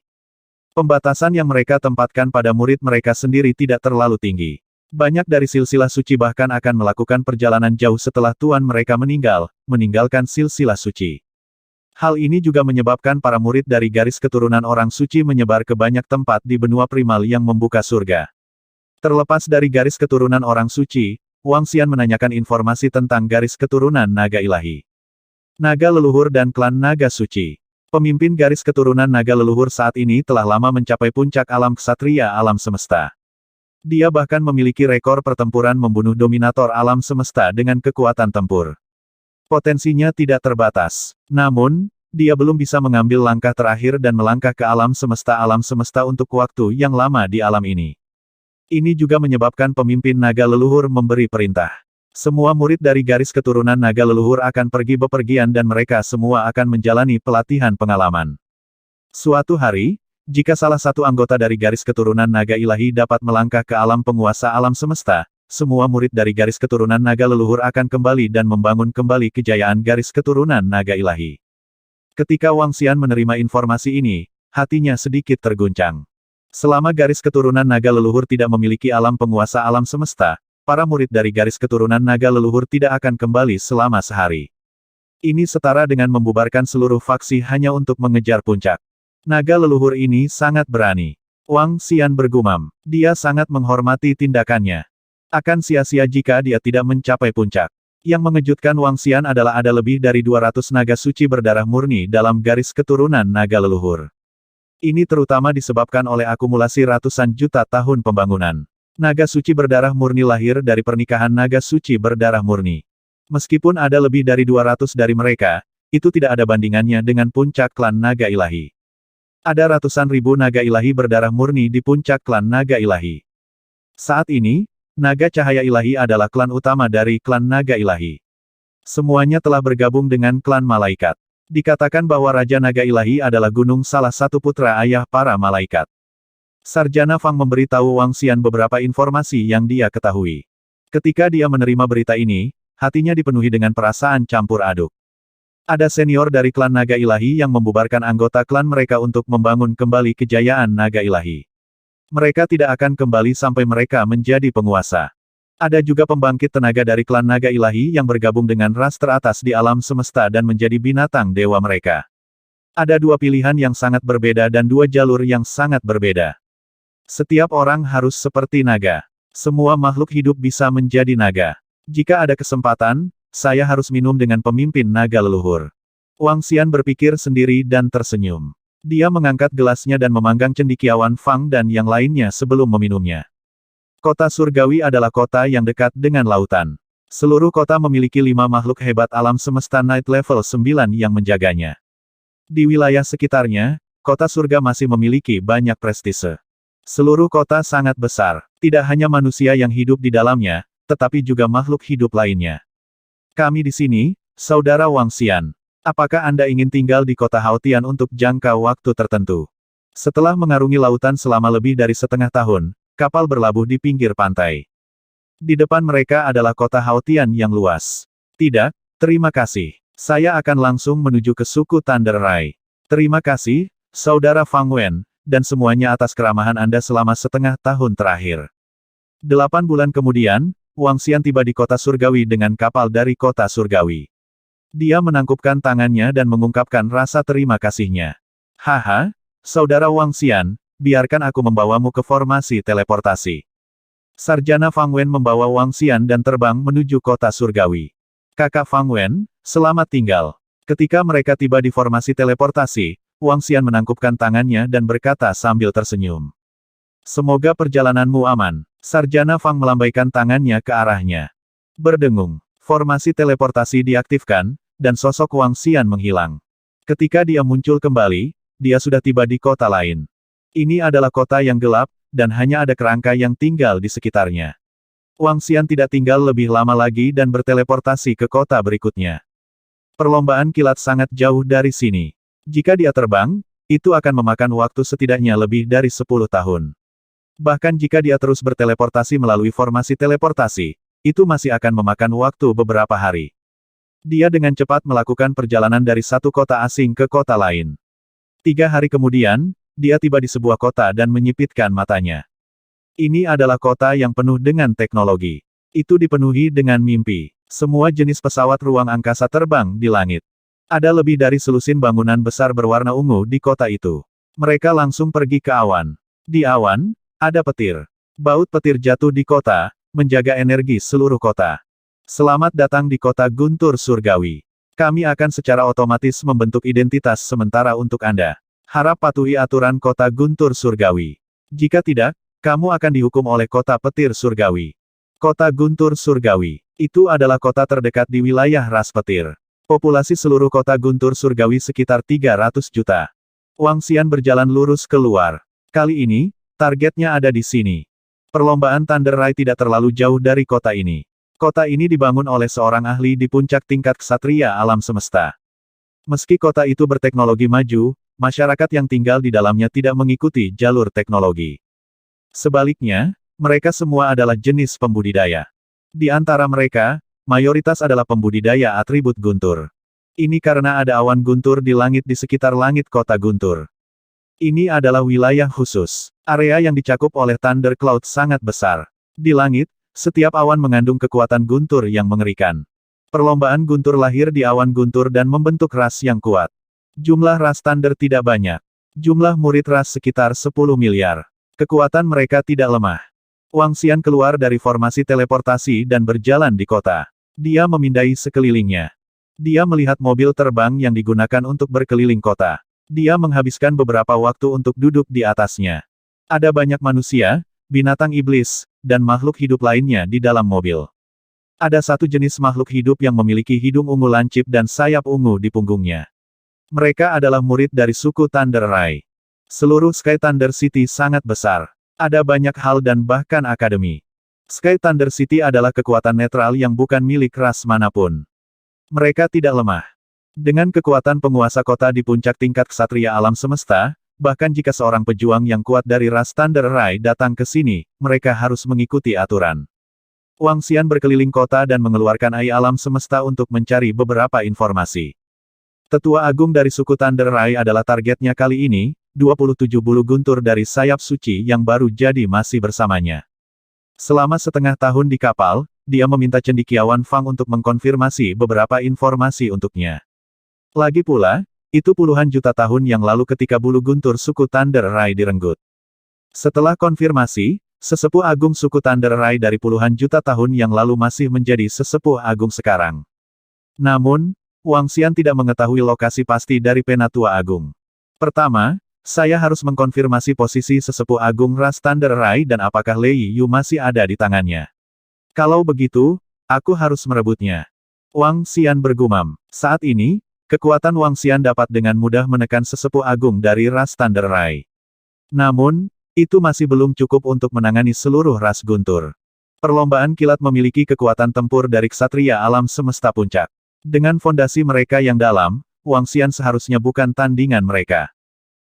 Pembatasan yang mereka tempatkan pada murid mereka sendiri tidak terlalu tinggi. Banyak dari silsilah suci bahkan akan melakukan perjalanan jauh setelah tuan mereka meninggalkan silsilah suci. Hal ini juga menyebabkan para murid dari garis keturunan orang suci menyebar ke banyak tempat di benua primal yang membuka surga. Terlepas dari garis keturunan orang suci, Wang Xian menanyakan informasi tentang garis keturunan naga ilahi. Naga leluhur dan klan naga suci. Pemimpin garis keturunan naga leluhur saat ini telah lama mencapai puncak alam ksatria alam semesta. Dia bahkan memiliki rekor pertempuran membunuh dominator alam semesta dengan kekuatan tempur. Potensinya tidak terbatas. Namun, dia belum bisa mengambil langkah terakhir dan melangkah ke alam semesta untuk waktu yang lama di alam ini. Ini juga menyebabkan pemimpin naga leluhur memberi perintah. Semua murid dari garis keturunan naga leluhur akan pergi bepergian dan mereka semua akan menjalani pelatihan pengalaman. Suatu hari, jika salah satu anggota dari garis keturunan naga ilahi dapat melangkah ke alam penguasa alam semesta, semua murid dari garis keturunan naga leluhur akan kembali dan membangun kembali kejayaan garis keturunan naga ilahi. Ketika Wang Xian menerima informasi ini, hatinya sedikit terguncang. Selama garis keturunan naga leluhur tidak memiliki alam penguasa alam semesta, para murid dari garis keturunan naga leluhur tidak akan kembali selama sehari. Ini setara dengan membubarkan seluruh faksi hanya untuk mengejar puncak. Naga leluhur ini sangat berani. Wang Xian bergumam. Dia sangat menghormati tindakannya. Akan sia-sia jika dia tidak mencapai puncak. Yang mengejutkan Wang Xian adalah ada lebih dari 200 naga suci berdarah murni dalam garis keturunan naga leluhur. Ini terutama disebabkan oleh akumulasi ratusan juta tahun pembangunan. Naga suci berdarah murni lahir dari pernikahan naga suci berdarah murni. Meskipun ada lebih dari 200 dari mereka, itu tidak ada bandingannya dengan puncak klan naga ilahi. Ada ratusan ribu naga ilahi berdarah murni di puncak klan naga ilahi. Saat ini, naga cahaya ilahi adalah klan utama dari klan naga ilahi. Semuanya telah bergabung dengan klan malaikat. Dikatakan bahwa Raja Naga Ilahi adalah gunung salah satu putra ayah para malaikat. Sarjana Fang memberitahu Wang Xian beberapa informasi yang dia ketahui. Ketika dia menerima berita ini, hatinya dipenuhi dengan perasaan campur aduk. Ada senior dari klan Naga Ilahi yang membubarkan anggota klan mereka untuk membangun kembali kejayaan Naga Ilahi. Mereka tidak akan kembali sampai mereka menjadi penguasa. Ada juga pembangkit tenaga dari klan Naga Ilahi yang bergabung dengan ras teratas di alam semesta dan menjadi binatang dewa mereka. Ada dua pilihan yang sangat berbeda dan dua jalur yang sangat berbeda. Setiap orang harus seperti naga. Semua makhluk hidup bisa menjadi naga. Jika ada kesempatan, saya harus minum dengan pemimpin naga leluhur. Wang Xian berpikir sendiri dan tersenyum. Dia mengangkat gelasnya dan memanggang cendekiawan Fang dan yang lainnya sebelum meminumnya. Kota surgawi adalah kota yang dekat dengan lautan. Seluruh kota memiliki 5 makhluk hebat alam semesta Night Level 9 yang menjaganya. Di wilayah sekitarnya, kota surga masih memiliki banyak prestise. Seluruh kota sangat besar. Tidak hanya manusia yang hidup di dalamnya, tetapi juga makhluk hidup lainnya. Kami di sini, Saudara Wang Xian. Apakah Anda ingin tinggal di kota Haotian untuk jangka waktu tertentu? Setelah mengarungi lautan selama lebih dari setengah tahun, kapal berlabuh di pinggir pantai. Di depan mereka adalah kota Haotian yang luas. Tidak, terima kasih. Saya akan langsung menuju ke suku Thunder Rai. Terima kasih, Saudara Fang Wen, dan semuanya atas keramahan Anda selama setengah tahun terakhir. 8 bulan kemudian, Wang Xian tiba di kota surgawi dengan kapal dari kota surgawi. Dia menangkupkan tangannya dan mengungkapkan rasa terima kasihnya. Haha, Saudara Wang Xian, biarkan aku membawamu ke formasi teleportasi. Sarjana Fang Wen membawa Wang Xian dan terbang menuju kota surgawi. Kakak Fang Wen, selamat tinggal. Ketika mereka tiba di formasi teleportasi, Wang Xian menangkupkan tangannya dan berkata sambil tersenyum. Semoga perjalananmu aman. Sarjana Fang melambaikan tangannya ke arahnya. Berdengung. Formasi teleportasi diaktifkan, dan sosok Wang Xian menghilang. Ketika dia muncul kembali, dia sudah tiba di kota lain. Ini adalah kota yang gelap, dan hanya ada kerangka yang tinggal di sekitarnya. Wang Xian tidak tinggal lebih lama lagi dan berteleportasi ke kota berikutnya. Perlombaan kilat sangat jauh dari sini. Jika dia terbang, itu akan memakan waktu setidaknya lebih dari 10 tahun. Bahkan jika dia terus berteleportasi melalui formasi teleportasi, itu masih akan memakan waktu beberapa hari. Dia dengan cepat melakukan perjalanan dari satu kota asing ke kota lain. 3 hari kemudian, dia tiba di sebuah kota dan menyipitkan matanya. Ini adalah kota yang penuh dengan teknologi. Itu dipenuhi dengan mimpi. Semua jenis pesawat ruang angkasa terbang di langit. Ada lebih dari selusin bangunan besar berwarna ungu di kota itu. Mereka langsung pergi ke awan. Di awan, ada petir. Baut petir jatuh di kota, menjaga energi seluruh kota. Selamat datang di kota Guntur Surgawi. Kami akan secara otomatis membentuk identitas sementara untuk Anda. Harap patuhi aturan kota Guntur Surgawi. Jika tidak, kamu akan dihukum oleh kota petir surgawi. Kota Guntur Surgawi. Itu adalah kota terdekat di wilayah ras petir. Populasi seluruh kota Guntur Surgawi sekitar 300 juta. Wang Xian berjalan lurus keluar. Kali ini, targetnya ada di sini. Perlombaan Thunder Rai tidak terlalu jauh dari kota ini. Kota ini dibangun oleh seorang ahli di puncak tingkat ksatria alam semesta. Meski kota itu berteknologi maju, masyarakat yang tinggal di dalamnya tidak mengikuti jalur teknologi. Sebaliknya, mereka semua adalah jenis pembudidaya. Di antara mereka, mayoritas adalah pembudidaya atribut guntur. Ini karena ada awan guntur di langit di sekitar langit kota Guntur. Ini adalah wilayah khusus. Area yang dicakup oleh Thunder Cloud sangat besar. Di langit, setiap awan mengandung kekuatan guntur yang mengerikan. Perlombaan guntur lahir di awan guntur dan membentuk ras yang kuat. Jumlah ras Thunder tidak banyak. Jumlah murid ras sekitar 10 miliar. Kekuatan mereka tidak lemah. Wang Xian keluar dari formasi teleportasi dan berjalan di kota. Dia memindai sekelilingnya. Dia melihat mobil terbang yang digunakan untuk berkeliling kota. Dia menghabiskan beberapa waktu untuk duduk di atasnya. Ada banyak manusia, binatang iblis, dan makhluk hidup lainnya di dalam mobil. Ada satu jenis makhluk hidup yang memiliki hidung ungu lancip dan sayap ungu di punggungnya. Mereka adalah murid dari suku Thunder Rai. Seluruh Sky Thunder City sangat besar. Ada banyak hal dan bahkan akademi. Sky Thunder City adalah kekuatan netral yang bukan milik ras manapun. Mereka tidak lemah. Dengan kekuatan penguasa kota di puncak tingkat ksatria alam semesta, bahkan jika seorang pejuang yang kuat dari ras Thunder Rai datang ke sini, mereka harus mengikuti aturan. Wang Xian berkeliling kota dan mengeluarkan AI alam semesta untuk mencari beberapa informasi. Tetua Agung dari suku Thunder Rai adalah targetnya kali ini, 27 bulu guntur dari sayap suci yang baru jadi masih bersamanya. Selama setengah tahun di kapal, dia meminta cendekiawan Fang untuk mengkonfirmasi beberapa informasi untuknya. Lagi pula, itu puluhan juta tahun yang lalu ketika bulu guntur suku Thunder Rai direnggut. Setelah konfirmasi, sesepuh agung suku Thunder Rai dari puluhan juta tahun yang lalu masih menjadi sesepuh agung sekarang. Namun, Wang Xian tidak mengetahui lokasi pasti dari Penatua Agung. Pertama, saya harus mengkonfirmasi posisi sesepuh agung ras Thunder Rai dan apakah Lei Yu masih ada di tangannya. Kalau begitu, aku harus merebutnya. Wang Xian bergumam. Saat ini, kekuatan Wang Xian dapat dengan mudah menekan sesepuh agung dari ras Thunder Rai. Namun, itu masih belum cukup untuk menangani seluruh ras guntur. Perlombaan kilat memiliki kekuatan tempur dari ksatria alam semesta puncak. Dengan fondasi mereka yang dalam, Wang Xian seharusnya bukan tandingan mereka.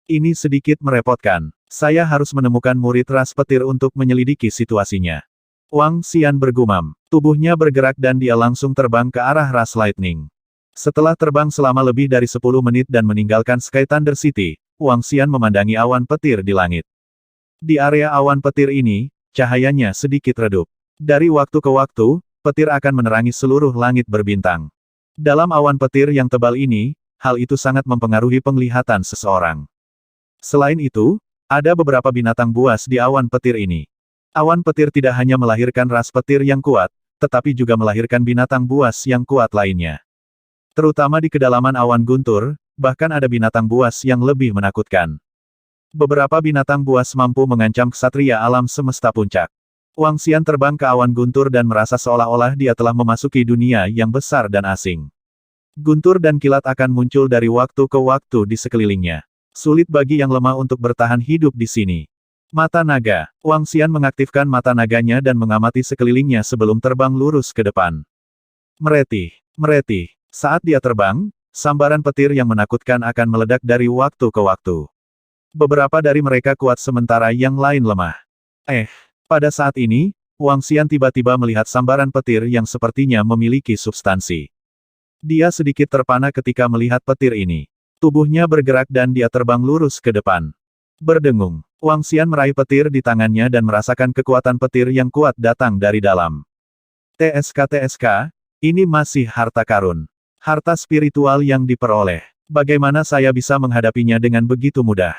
Ini sedikit merepotkan. Saya harus menemukan murid ras petir untuk menyelidiki situasinya. Wang Xian bergumam. Tubuhnya bergerak dan dia langsung terbang ke arah ras lightning. Setelah terbang selama lebih dari 10 menit dan meninggalkan Sky Thunder City, Wang Xian memandangi awan petir di langit. Di area awan petir ini, cahayanya sedikit redup. Dari waktu ke waktu, petir akan menerangi seluruh langit berbintang. Dalam awan petir yang tebal ini, hal itu sangat mempengaruhi penglihatan seseorang. Selain itu, ada beberapa binatang buas di awan petir ini. Awan petir tidak hanya melahirkan ras petir yang kuat, tetapi juga melahirkan binatang buas yang kuat lainnya. Terutama di kedalaman awan guntur, bahkan ada binatang buas yang lebih menakutkan. Beberapa binatang buas mampu mengancam ksatria alam semesta puncak. Wang Xian terbang ke awan guntur dan merasa seolah-olah dia telah memasuki dunia yang besar dan asing. Guntur dan kilat akan muncul dari waktu ke waktu di sekelilingnya. Sulit bagi yang lemah untuk bertahan hidup di sini. Mata naga. Wang Xian mengaktifkan mata naganya dan mengamati sekelilingnya sebelum terbang lurus ke depan. Meretih. Meretih. Saat dia terbang, sambaran petir yang menakutkan akan meledak dari waktu ke waktu. Beberapa dari mereka kuat sementara yang lain lemah. Pada saat ini, Wang Xian tiba-tiba melihat sambaran petir yang sepertinya memiliki substansi. Dia sedikit terpana ketika melihat petir ini. Tubuhnya bergerak dan dia terbang lurus ke depan. Berdengung, Wang Xian meraih petir di tangannya dan merasakan kekuatan petir yang kuat datang dari dalam. TSK, ini masih harta karun. Harta spiritual yang diperoleh. Bagaimana saya bisa menghadapinya dengan begitu mudah?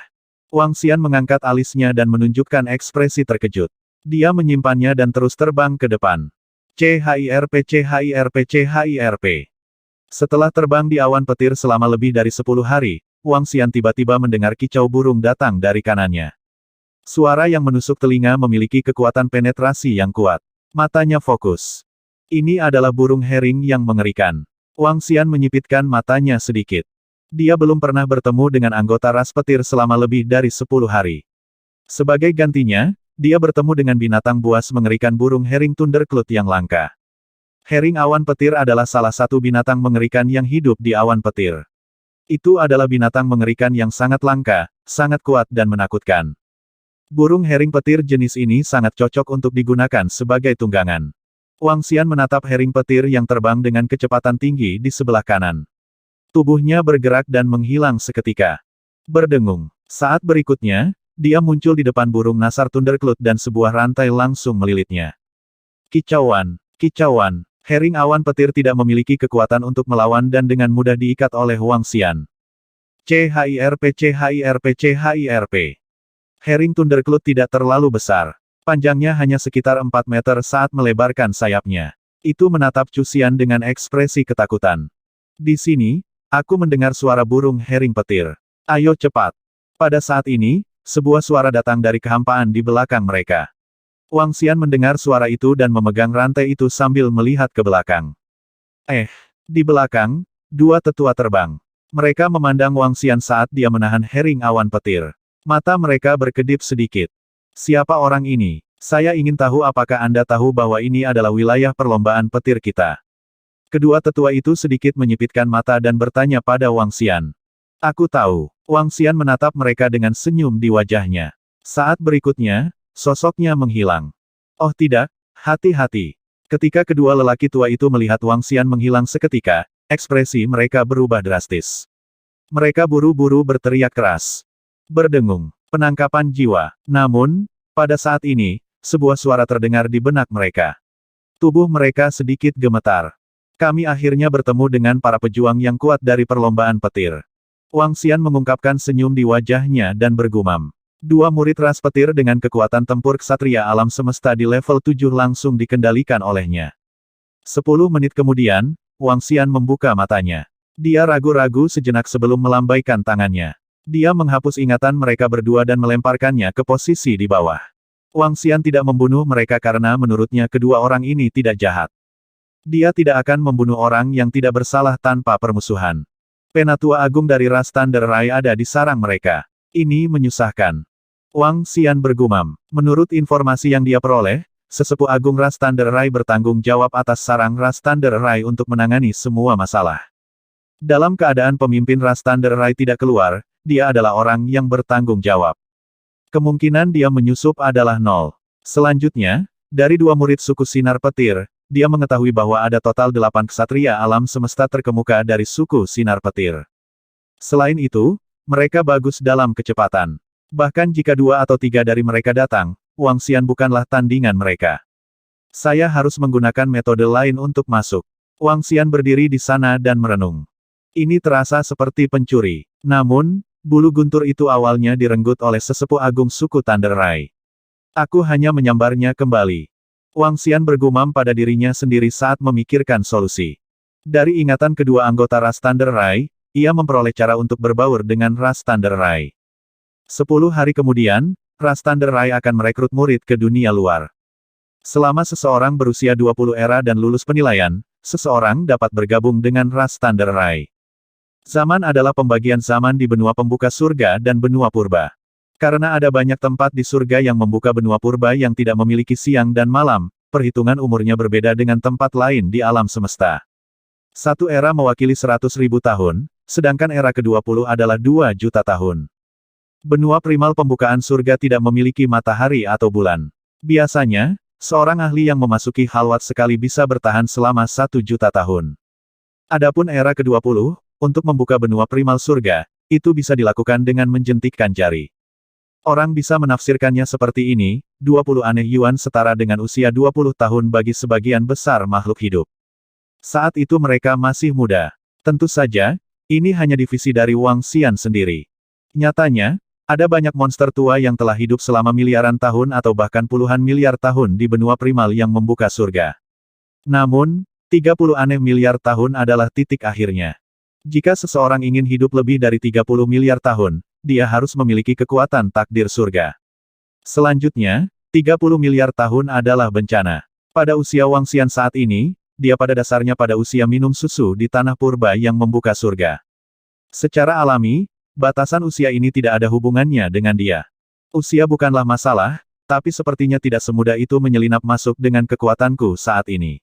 Wang Xian mengangkat alisnya dan menunjukkan ekspresi terkejut. Dia menyimpannya dan terus terbang ke depan. CHIRP. Setelah terbang di awan petir selama lebih dari 10 hari, Wang Xian tiba-tiba mendengar kicau burung datang dari kanannya. Suara yang menusuk telinga memiliki kekuatan penetrasi yang kuat. Matanya fokus. Ini adalah burung hering yang mengerikan. Wang Xian menyipitkan matanya sedikit. Dia belum pernah bertemu dengan anggota ras petir selama lebih dari 10 hari. Sebagai gantinya, dia bertemu dengan binatang buas mengerikan burung hering Thundercloud yang langka. Hering awan petir adalah salah satu binatang mengerikan yang hidup di awan petir. Itu adalah binatang mengerikan yang sangat langka, sangat kuat dan menakutkan. Burung hering petir jenis ini sangat cocok untuk digunakan sebagai tunggangan. Wang Xian menatap hering petir yang terbang dengan kecepatan tinggi di sebelah kanan. Tubuhnya bergerak dan menghilang seketika. Berdengung. Saat berikutnya, dia muncul di depan burung nasar Thundercloud dan sebuah rantai langsung melilitnya. Kicauan. Hering awan petir tidak memiliki kekuatan untuk melawan dan dengan mudah diikat oleh Wang Xian. CHIRP. Hering Thundercloud tidak terlalu besar. Panjangnya hanya sekitar 4 meter saat melebarkan sayapnya. Itu menatap Chu Xian dengan ekspresi ketakutan. Di sini, aku mendengar suara burung hering petir. Ayo cepat. Pada saat ini, sebuah suara datang dari kehampaan di belakang mereka. Wang Xian mendengar suara itu dan memegang rantai itu sambil melihat ke belakang. Di belakang, dua tetua terbang. Mereka memandang Wang Xian saat dia menahan hering awan petir. Mata mereka berkedip sedikit. Siapa orang ini? Saya ingin tahu apakah Anda tahu bahwa ini adalah wilayah perlombaan petir kita. Kedua tetua itu sedikit menyipitkan mata dan bertanya pada Wang Xian. Aku tahu. Wang Xian menatap mereka dengan senyum di wajahnya. Saat berikutnya, sosoknya menghilang. Oh tidak, hati-hati. Ketika kedua lelaki tua itu melihat Wang Xian menghilang seketika, ekspresi mereka berubah drastis. Mereka buru-buru berteriak keras. Berdengung. Penangkapan jiwa. Namun, pada saat ini, sebuah suara terdengar di benak mereka. Tubuh mereka sedikit gemetar. Kami akhirnya bertemu dengan para pejuang yang kuat dari perlombaan petir. Wang Xian mengungkapkan senyum di wajahnya dan bergumam. Dua murid ras petir dengan kekuatan tempur ksatria alam semesta di level 7 langsung dikendalikan olehnya. 10 menit kemudian, Wang Xian membuka matanya. Dia ragu-ragu sejenak sebelum melambaikan tangannya. Dia menghapus ingatan mereka berdua dan melemparkannya ke posisi di bawah. Wang Xian tidak membunuh mereka karena menurutnya kedua orang ini tidak jahat. Dia tidak akan membunuh orang yang tidak bersalah tanpa permusuhan. Penatua agung dari ras Thunder Rai ada di sarang mereka. Ini menyusahkan. Wang Xian bergumam. Menurut informasi yang dia peroleh, sesepuh agung ras Thunder Rai bertanggung jawab atas sarang ras Thunder Rai untuk menangani semua masalah. Dalam keadaan pemimpin ras Thunder Rai tidak keluar, dia adalah orang yang bertanggung jawab. Kemungkinan dia menyusup adalah 0. Selanjutnya, dari dua murid suku Sinar Petir, dia mengetahui bahwa ada total 8 ksatria alam semesta terkemuka dari suku Sinar Petir. Selain itu, mereka bagus dalam kecepatan. Bahkan jika 2 atau 3 dari mereka datang, Wang Xian bukanlah tandingan mereka. Saya harus menggunakan metode lain untuk masuk. Wang Xian berdiri di sana dan merenung. Ini terasa seperti pencuri. Namun, bulu guntur itu awalnya direnggut oleh sesepuh agung suku Thunder Rai. Aku hanya menyambarnya kembali. Wang Xian bergumam pada dirinya sendiri saat memikirkan solusi. Dari ingatan kedua anggota ras Thunder Rai, ia memperoleh cara untuk berbaur dengan ras Thunder Rai. 10 hari kemudian, ras Thunder Rai akan merekrut murid ke dunia luar. Selama seseorang berusia 20 era dan lulus penilaian, seseorang dapat bergabung dengan ras Thunder Rai. Zaman adalah pembagian zaman di benua pembuka surga dan benua purba. Karena ada banyak tempat di surga yang membuka benua purba yang tidak memiliki siang dan malam, perhitungan umurnya berbeda dengan tempat lain di alam semesta. Satu era mewakili 100.000 tahun, sedangkan era ke-20 adalah 2 juta tahun. Benua primal pembukaan surga tidak memiliki matahari atau bulan. Biasanya, seorang ahli yang memasuki halwat sekali bisa bertahan selama 1 juta tahun. Adapun era ke-20, untuk membuka benua primal surga, itu bisa dilakukan dengan menjentikkan jari. Orang bisa menafsirkannya seperti ini, 20 aneh yuan setara dengan usia 20 tahun bagi sebagian besar makhluk hidup. Saat itu mereka masih muda. Tentu saja, ini hanya divisi dari Wang Xian sendiri. Nyatanya, ada banyak monster tua yang telah hidup selama miliaran tahun atau bahkan puluhan miliar tahun di benua primal yang membuka surga. Namun, 30 aneh miliar tahun adalah titik akhirnya. Jika seseorang ingin hidup lebih dari 30 miliar tahun, dia harus memiliki kekuatan takdir surga. Selanjutnya, 30 miliar tahun adalah bencana. Pada usia Wang Xian saat ini, dia pada dasarnya pada usia minum susu di tanah purba yang membuka surga. Secara alami, batasan usia ini tidak ada hubungannya dengan dia. Usia bukanlah masalah, tapi sepertinya tidak semudah itu menyelinap masuk dengan kekuatanku saat ini.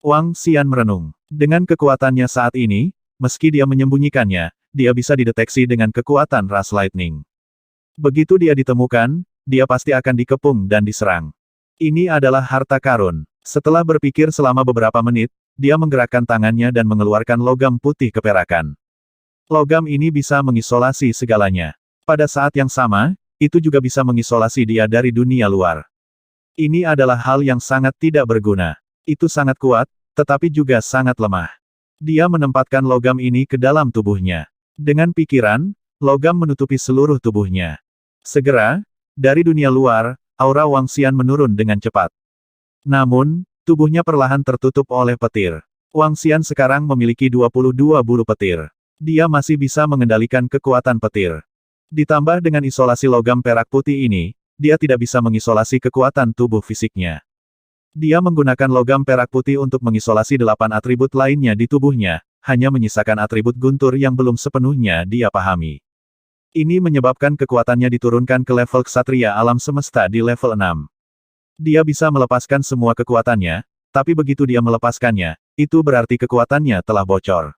Wang Xian merenung. Dengan kekuatannya saat ini, meski dia menyembunyikannya, dia bisa dideteksi dengan kekuatan ras lightning. Begitu dia ditemukan, dia pasti akan dikepung dan diserang. Ini adalah harta karun. Setelah berpikir selama beberapa menit, dia menggerakkan tangannya dan mengeluarkan logam putih keperakan. Logam ini bisa mengisolasi segalanya. Pada saat yang sama, itu juga bisa mengisolasi dia dari dunia luar. Ini adalah hal yang sangat tidak berguna. Itu sangat kuat, tetapi juga sangat lemah. Dia menempatkan logam ini ke dalam tubuhnya. Dengan pikiran, logam menutupi seluruh tubuhnya. Segera, dari dunia luar, aura Wang Xian menurun dengan cepat. Namun, tubuhnya perlahan tertutup oleh petir. Wang Xian sekarang memiliki 22 bulu petir. Dia masih bisa mengendalikan kekuatan petir. Ditambah dengan isolasi logam perak putih ini, dia tidak bisa mengisolasi kekuatan tubuh fisiknya. Dia menggunakan logam perak putih untuk mengisolasi 8 atribut lainnya di tubuhnya, hanya menyisakan atribut guntur yang belum sepenuhnya dia pahami. Ini menyebabkan kekuatannya diturunkan ke level ksatria alam semesta di level 6. Dia bisa melepaskan semua kekuatannya, tapi begitu dia melepaskannya, itu berarti kekuatannya telah bocor.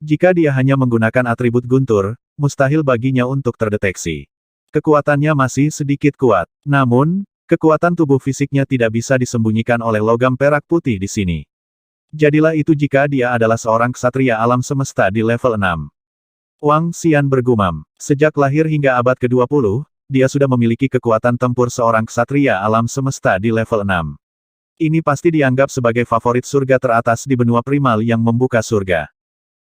Jika dia hanya menggunakan atribut guntur, mustahil baginya untuk terdeteksi. Kekuatannya masih sedikit kuat. Namun, kekuatan tubuh fisiknya tidak bisa disembunyikan oleh logam perak putih di sini. Jadilah itu jika dia adalah seorang ksatria alam semesta di level 6. Wang Xian bergumam. Sejak lahir hingga abad ke-20, dia sudah memiliki kekuatan tempur seorang ksatria alam semesta di level 6. Ini pasti dianggap sebagai favorit surga teratas di benua primal yang membuka surga.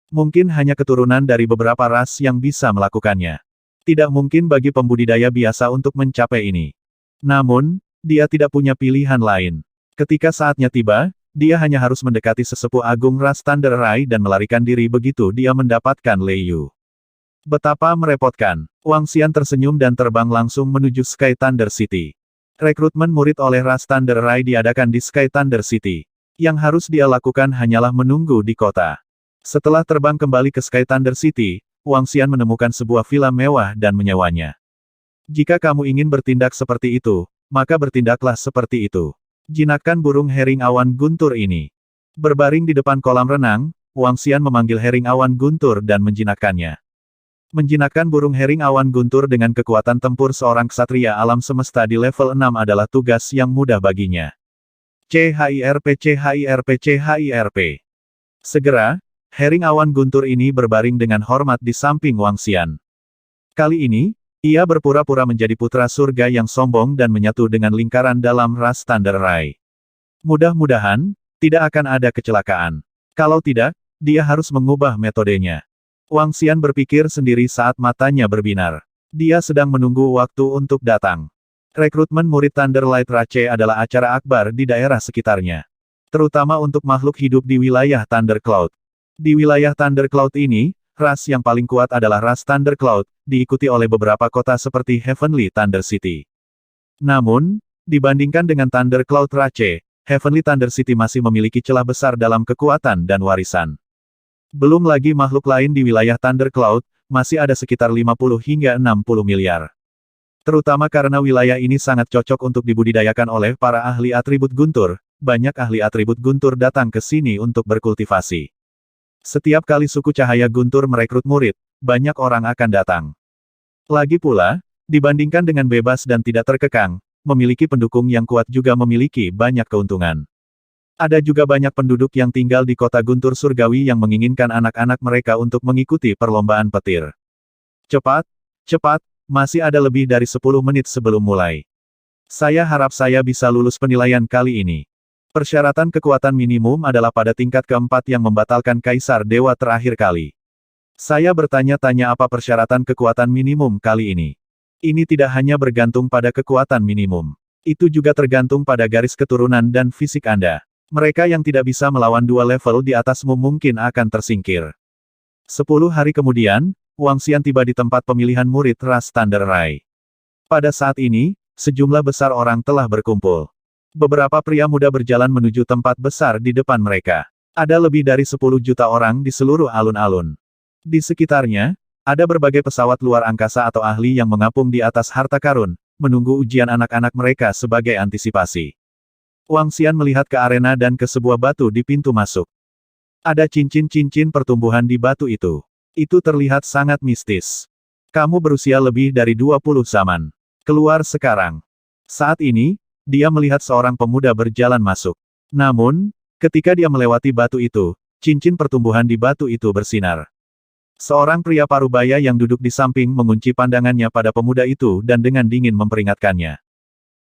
Mungkin hanya keturunan dari beberapa ras yang bisa melakukannya. Tidak mungkin bagi pembudidaya biasa untuk mencapai ini. Namun, dia tidak punya pilihan lain. Ketika saatnya tiba, dia hanya harus mendekati sesepuh agung ras Thunder Rai dan melarikan diri begitu dia mendapatkan Lei Yu. Betapa merepotkan. Wang Xian tersenyum dan terbang langsung menuju Sky Thunder City. Rekrutmen murid oleh ras Thunder Rai diadakan di Sky Thunder City. Yang harus dia lakukan hanyalah menunggu di kota. Setelah terbang kembali ke Sky Thunder City, Wang Xian menemukan sebuah villa mewah dan menyewanya. Jika kamu ingin bertindak seperti itu, maka bertindaklah seperti itu. Jinakkan burung hering awan guntur ini. Berbaring di depan kolam renang, Wang Xian memanggil hering awan guntur dan menjinakkannya. Menjinakkan burung hering awan guntur dengan kekuatan tempur seorang ksatria alam semesta di level 6 adalah tugas yang mudah baginya. CHIRP. Segera, Hering awan guntur ini berbaring dengan hormat di samping Wang Xian. Kali ini, ia berpura-pura menjadi putra surga yang sombong dan menyatu dengan lingkaran dalam ras Thunder Rai. Mudah-mudahan, tidak akan ada kecelakaan. Kalau tidak, dia harus mengubah metodenya. Wang Xian berpikir sendiri saat matanya berbinar. Dia sedang menunggu waktu untuk datang. Rekrutmen murid Thunder Light Rache adalah acara akbar di daerah sekitarnya. Terutama untuk makhluk hidup di wilayah Thunder Cloud. Di wilayah Thunder Cloud ini, ras yang paling kuat adalah ras Thunder Cloud, diikuti oleh beberapa kota seperti Heavenly Thunder City. Namun, dibandingkan dengan Thunder Cloud Rache, Heavenly Thunder City masih memiliki celah besar dalam kekuatan dan warisan. Belum lagi makhluk lain di wilayah Thunder Cloud, masih ada sekitar 50 hingga 60 miliar. Terutama karena wilayah ini sangat cocok untuk dibudidayakan oleh para ahli atribut guntur, banyak ahli atribut guntur datang ke sini untuk berkultivasi. Setiap kali suku cahaya guntur merekrut murid, banyak orang akan datang. Lagi pula, dibandingkan dengan bebas dan tidak terkekang, memiliki pendukung yang kuat juga memiliki banyak keuntungan. Ada juga banyak penduduk yang tinggal di kota guntur surgawi yang menginginkan anak-anak mereka untuk mengikuti perlombaan petir. Cepat, masih ada lebih dari 10 menit sebelum mulai. Saya harap saya bisa lulus penilaian kali ini. Persyaratan kekuatan minimum adalah pada tingkat keempat yang membatalkan Kaisar Dewa terakhir kali. Saya bertanya-tanya apa persyaratan kekuatan minimum kali ini. Ini tidak hanya bergantung pada kekuatan minimum. Itu juga tergantung pada garis keturunan dan fisik Anda. Mereka yang tidak bisa melawan dua level di atasmu mungkin akan tersingkir. 10 hari kemudian, Wang Xian tiba di tempat pemilihan murid ras Thunder Rai. Pada saat ini, sejumlah besar orang telah berkumpul. Beberapa pria muda berjalan menuju tempat besar di depan mereka. Ada lebih dari 10 juta orang di seluruh alun-alun. Di sekitarnya, ada berbagai pesawat luar angkasa atau ahli yang mengapung di atas harta karun, menunggu ujian anak-anak mereka sebagai antisipasi. Wang Xian melihat ke arena dan ke sebuah batu di pintu masuk. Ada cincin-cincin pertumbuhan di batu itu. Itu terlihat sangat mistis. Kamu berusia lebih dari 20 zaman. Keluar sekarang. Saat ini, dia melihat seorang pemuda berjalan masuk. Namun, ketika dia melewati batu itu, cincin pertumbuhan di batu itu bersinar. Seorang pria parubaya yang duduk di samping mengunci pandangannya pada pemuda itu dan dengan dingin memperingatkannya.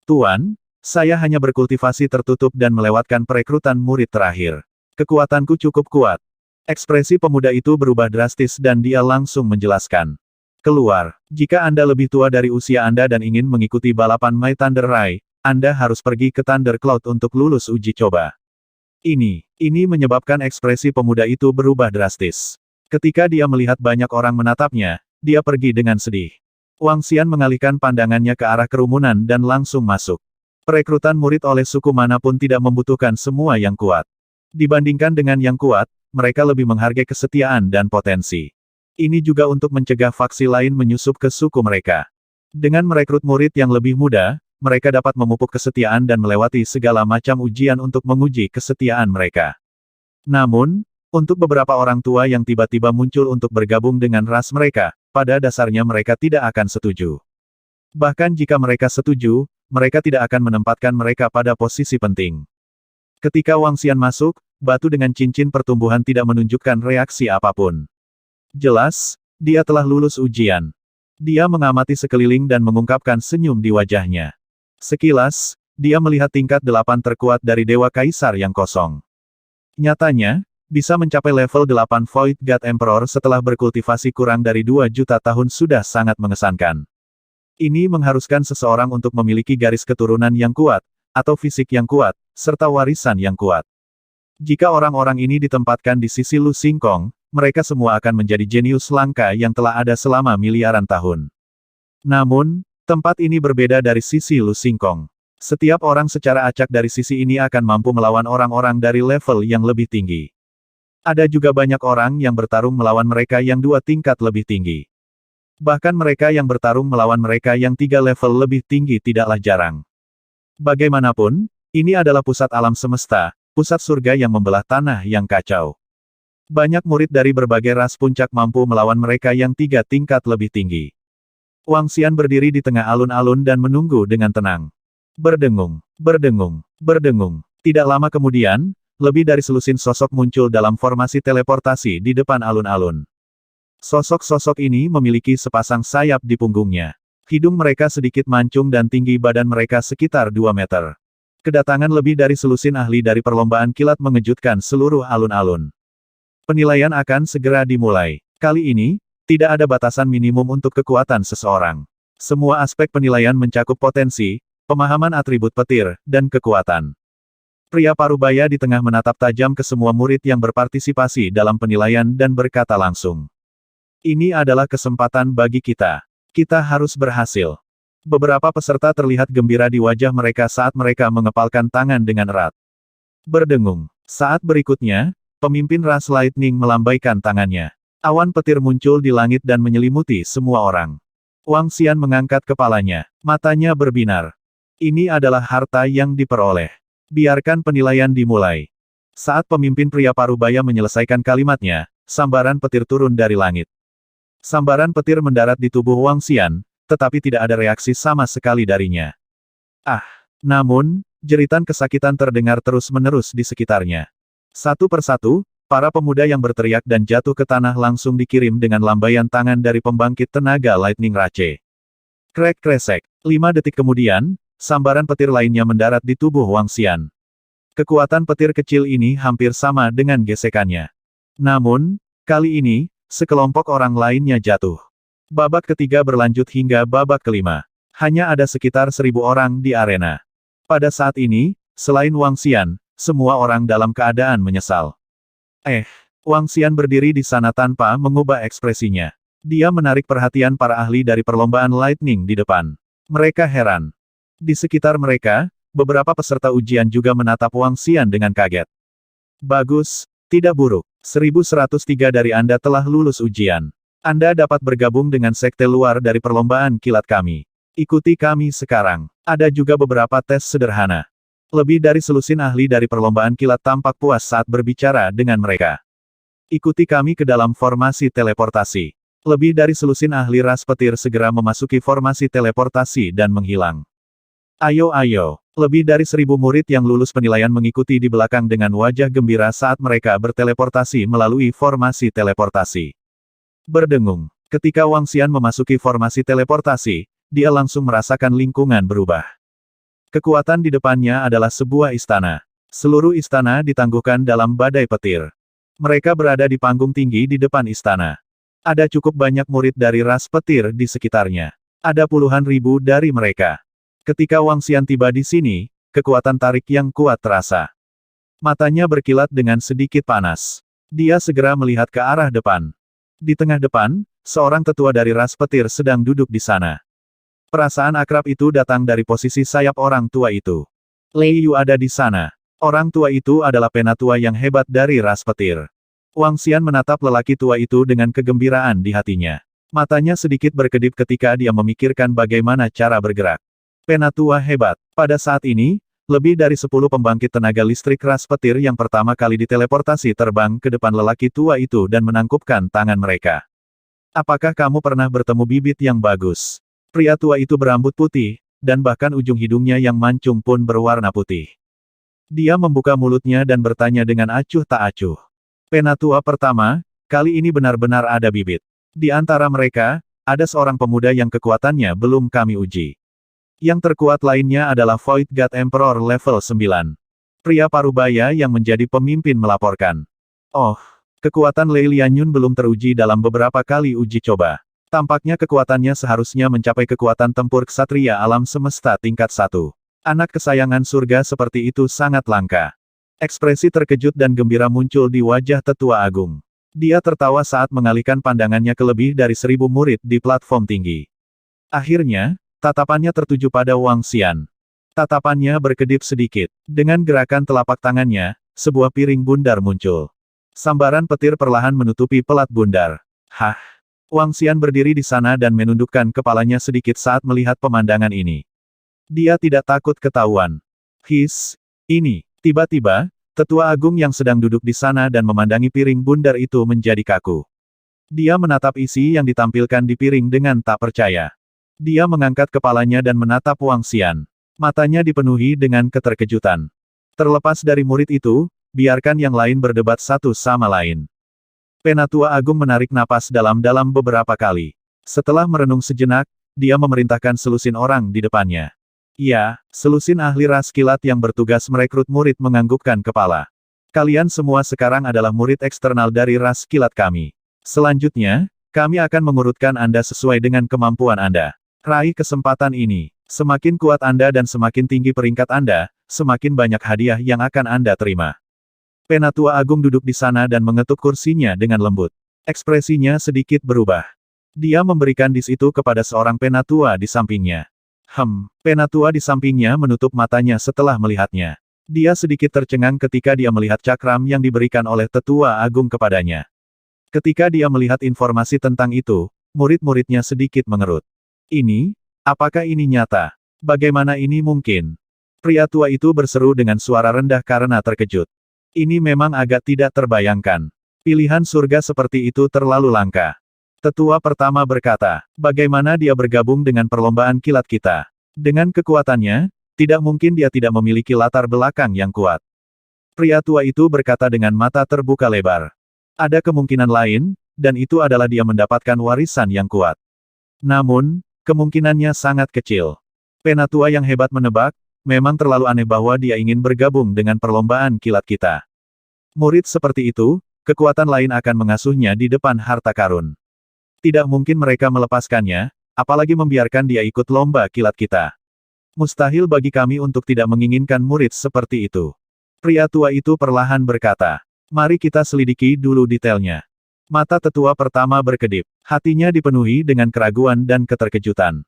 Tuan, saya hanya berkultivasi tertutup dan melewatkan perekrutan murid terakhir. Kekuatanku cukup kuat. Ekspresi pemuda itu berubah drastis dan dia langsung menjelaskan. Keluar, jika Anda lebih tua dari usia Anda dan ingin mengikuti balapan My Thunder Rai, Anda harus pergi ke Thunder Cloud untuk lulus uji coba. Ini menyebabkan ekspresi pemuda itu berubah drastis. Ketika dia melihat banyak orang menatapnya, dia pergi dengan sedih. Wang Xian mengalihkan pandangannya ke arah kerumunan dan langsung masuk. Perekrutan murid oleh suku manapun tidak membutuhkan semua yang kuat. Dibandingkan dengan yang kuat, mereka lebih menghargai kesetiaan dan potensi. Ini juga untuk mencegah faksi lain menyusup ke suku mereka. Dengan merekrut murid yang lebih muda, mereka dapat memupuk kesetiaan dan melewati segala macam ujian untuk menguji kesetiaan mereka. Namun, untuk beberapa orang tua yang tiba-tiba muncul untuk bergabung dengan ras mereka, pada dasarnya mereka tidak akan setuju. Bahkan jika mereka setuju, mereka tidak akan menempatkan mereka pada posisi penting. Ketika Wang Xian masuk, batu dengan cincin pertumbuhan tidak menunjukkan reaksi apapun. Jelas, dia telah lulus ujian. Dia mengamati sekeliling dan mengungkapkan senyum di wajahnya. Sekilas, dia melihat tingkat 8 terkuat dari Dewa Kaisar yang kosong. Nyatanya, bisa mencapai level 8 Void God Emperor setelah berkultivasi kurang dari 2 juta tahun sudah sangat mengesankan. Ini mengharuskan seseorang untuk memiliki garis keturunan yang kuat, atau fisik yang kuat, serta warisan yang kuat. Jika orang-orang ini ditempatkan di sisi Lu Xingkong, mereka semua akan menjadi jenius langka yang telah ada selama miliaran tahun. Namun, tempat ini berbeda dari sisi Lu Xingkong. Setiap orang secara acak dari sisi ini akan mampu melawan orang-orang dari level yang lebih tinggi. Ada juga banyak orang yang bertarung melawan mereka yang 2 tingkat lebih tinggi. Bahkan mereka yang bertarung melawan mereka yang 3 level lebih tinggi tidaklah jarang. Bagaimanapun, ini adalah pusat alam semesta, pusat surga yang membelah tanah yang kacau. Banyak murid dari berbagai ras puncak mampu melawan mereka yang 3 tingkat lebih tinggi. Wang Xian berdiri di tengah alun-alun dan menunggu dengan tenang. Berdengung, berdengung, berdengung. Tidak lama kemudian, lebih dari selusin sosok muncul dalam formasi teleportasi di depan alun-alun. Sosok-sosok ini memiliki sepasang sayap di punggungnya. Hidung mereka sedikit mancung dan tinggi badan mereka sekitar 2 meter. Kedatangan lebih dari selusin ahli dari perlombaan kilat mengejutkan seluruh alun-alun. Penilaian akan segera dimulai. Kali ini, tidak ada batasan minimum untuk kekuatan seseorang. Semua aspek penilaian mencakup potensi, pemahaman atribut petir, dan kekuatan. Pria parubaya di tengah menatap tajam ke semua murid yang berpartisipasi dalam penilaian dan berkata langsung. Ini adalah kesempatan bagi kita. Kita harus berhasil. Beberapa peserta terlihat gembira di wajah mereka saat mereka mengepalkan tangan dengan erat. Berdengung. Saat berikutnya, pemimpin ras Lightning melambaikan tangannya. Awan petir muncul di langit dan menyelimuti semua orang. Wang Xian mengangkat kepalanya. Matanya berbinar. Ini adalah harta yang diperoleh. Biarkan penilaian dimulai. Saat pemimpin pria parubaya menyelesaikan kalimatnya, sambaran petir turun dari langit. Sambaran petir mendarat di tubuh Wang Xian, tetapi tidak ada reaksi sama sekali darinya. Namun, jeritan kesakitan terdengar terus-menerus di sekitarnya. Satu persatu, para pemuda yang berteriak dan jatuh ke tanah langsung dikirim dengan lambaian tangan dari pembangkit tenaga Lightning Rache. Krek-kresek. 5 detik kemudian, sambaran petir lainnya mendarat di tubuh Wang Xian. Kekuatan petir kecil ini hampir sama dengan gesekannya. Namun, kali ini, sekelompok orang lainnya jatuh. Babak ketiga berlanjut hingga babak kelima. Hanya ada sekitar 1000 orang di arena. Pada saat ini, selain Wang Xian, semua orang dalam keadaan menyesal. Wang Xian berdiri di sana tanpa mengubah ekspresinya. Dia menarik perhatian para ahli dari perlombaan Lightning di depan. Mereka heran. Di sekitar mereka, beberapa peserta ujian juga menatap Wang Xian dengan kaget. Bagus, tidak buruk. 1103 dari Anda telah lulus ujian. Anda dapat bergabung dengan sekte luar dari perlombaan kilat kami. Ikuti kami sekarang. Ada juga beberapa tes sederhana. Lebih dari selusin ahli dari perlombaan kilat tampak puas saat berbicara dengan mereka. Ikuti kami ke dalam formasi teleportasi. Lebih dari selusin ahli ras petir segera memasuki formasi teleportasi dan menghilang. Ayo, lebih dari 1000 murid yang lulus penilaian mengikuti di belakang dengan wajah gembira saat mereka berteleportasi melalui formasi teleportasi. Berdengung. Ketika Wang Xian memasuki formasi teleportasi, dia langsung merasakan lingkungan berubah. Kekuatan di depannya adalah sebuah istana. Seluruh istana ditangguhkan dalam badai petir. Mereka berada di panggung tinggi di depan istana. Ada cukup banyak murid dari ras petir di sekitarnya. Ada puluhan ribu dari mereka. Ketika Wang Xian tiba di sini, kekuatan tarik yang kuat terasa. Matanya berkilat dengan sedikit panas. Dia segera melihat ke arah depan. Di tengah depan, seorang tetua dari ras petir sedang duduk di sana. Perasaan akrab itu datang dari posisi sayap orang tua itu. Lei Yu ada di sana. Orang tua itu adalah penatua yang hebat dari ras petir. Wang Xian menatap lelaki tua itu dengan kegembiraan di hatinya. Matanya sedikit berkedip ketika dia memikirkan bagaimana cara bergerak. Penatua hebat. Pada saat ini, lebih dari 10 pembangkit tenaga listrik ras petir yang pertama kali diteleportasi terbang ke depan lelaki tua itu dan menangkupkan tangan mereka. Apakah kamu pernah bertemu bibit yang bagus? Pria tua itu berambut putih, dan bahkan ujung hidungnya yang mancung pun berwarna putih. Dia membuka mulutnya dan bertanya dengan acuh tak acuh. Penatua pertama, kali ini benar-benar ada bibit. Di antara mereka, ada seorang pemuda yang kekuatannya belum kami uji. Yang terkuat lainnya adalah Void God Emperor level 9. Pria parubaya yang menjadi pemimpin melaporkan. Oh, kekuatan Lei Lianyun belum teruji dalam beberapa kali uji coba. Tampaknya kekuatannya seharusnya mencapai kekuatan tempur ksatria alam semesta tingkat 1. Anak kesayangan surga seperti itu sangat langka. Ekspresi terkejut dan gembira muncul di wajah tetua agung. Dia tertawa saat mengalihkan pandangannya ke lebih dari 1000 murid di platform tinggi. Akhirnya, tatapannya tertuju pada Wang Xian. Tatapannya berkedip sedikit. Dengan gerakan telapak tangannya, sebuah piring bundar muncul. Sambaran petir perlahan menutupi pelat bundar. Hah? Wang Xian berdiri di sana dan menundukkan kepalanya sedikit saat melihat pemandangan ini. Dia tidak takut ketahuan. Ini. Tiba-tiba, tetua agung yang sedang duduk di sana dan memandangi piring bundar itu menjadi kaku. Dia menatap isi yang ditampilkan di piring dengan tak percaya. Dia mengangkat kepalanya dan menatap Wang Xian. Matanya dipenuhi dengan keterkejutan. Terlepas dari murid itu, biarkan yang lain berdebat satu sama lain. Penatua Agung menarik napas dalam-dalam beberapa kali. Setelah merenung sejenak, dia memerintahkan selusin orang di depannya. Ya, selusin ahli ras kilat yang bertugas merekrut murid menganggukkan kepala. Kalian semua sekarang adalah murid eksternal dari ras kilat kami. Selanjutnya, kami akan mengurutkan Anda sesuai dengan kemampuan Anda. Raih kesempatan ini. Semakin kuat Anda dan semakin tinggi peringkat Anda, semakin banyak hadiah yang akan Anda terima. Penatua Agung duduk di sana dan mengetuk kursinya dengan lembut. Ekspresinya sedikit berubah. Dia memberikan dis itu kepada seorang penatua di sampingnya. Penatua di sampingnya menutup matanya setelah melihatnya. Dia sedikit tercengang ketika dia melihat cakram yang diberikan oleh tetua agung kepadanya. Ketika dia melihat informasi tentang itu, murid-muridnya sedikit mengerut. Apakah ini nyata? Bagaimana ini mungkin? Pria tua itu berseru dengan suara rendah karena terkejut. Ini memang agak tidak terbayangkan. Pilihan surga seperti itu terlalu langka. Tetua pertama berkata, bagaimana dia bergabung dengan perlombaan kilat kita? Dengan kekuatannya, tidak mungkin dia tidak memiliki latar belakang yang kuat. Pria tua itu berkata dengan mata terbuka lebar. Ada kemungkinan lain, dan itu adalah dia mendapatkan warisan yang kuat. Namun, kemungkinannya sangat kecil. Penatua yang hebat menebak, memang terlalu aneh bahwa dia ingin bergabung dengan perlombaan kilat kita. Murid seperti itu, kekuatan lain akan mengasuhnya di depan harta karun. Tidak mungkin mereka melepaskannya, apalagi membiarkan dia ikut lomba kilat kita. Mustahil bagi kami untuk tidak menginginkan murid seperti itu. Pria tua itu perlahan berkata, mari kita selidiki dulu detailnya. Mata tetua pertama berkedip, hatinya dipenuhi dengan keraguan dan keterkejutan.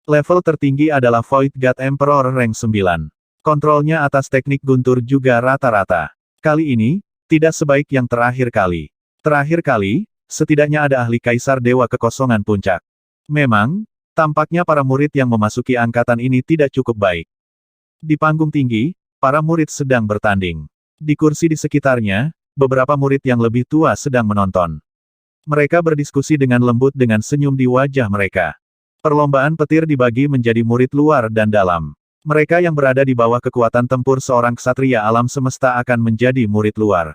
Level tertinggi adalah Void God Emperor rank 9. Kontrolnya atas teknik guntur juga rata-rata. Kali ini, tidak sebaik yang terakhir kali. Terakhir kali, setidaknya ada ahli kaisar dewa kekosongan puncak. Memang, tampaknya para murid yang memasuki angkatan ini tidak cukup baik. Di panggung tinggi, para murid sedang bertanding. Di kursi di sekitarnya, beberapa murid yang lebih tua sedang menonton. Mereka berdiskusi dengan lembut dengan senyum di wajah mereka. Perlombaan petir dibagi menjadi murid luar dan dalam. Mereka yang berada di bawah kekuatan tempur seorang ksatria alam semesta akan menjadi murid luar.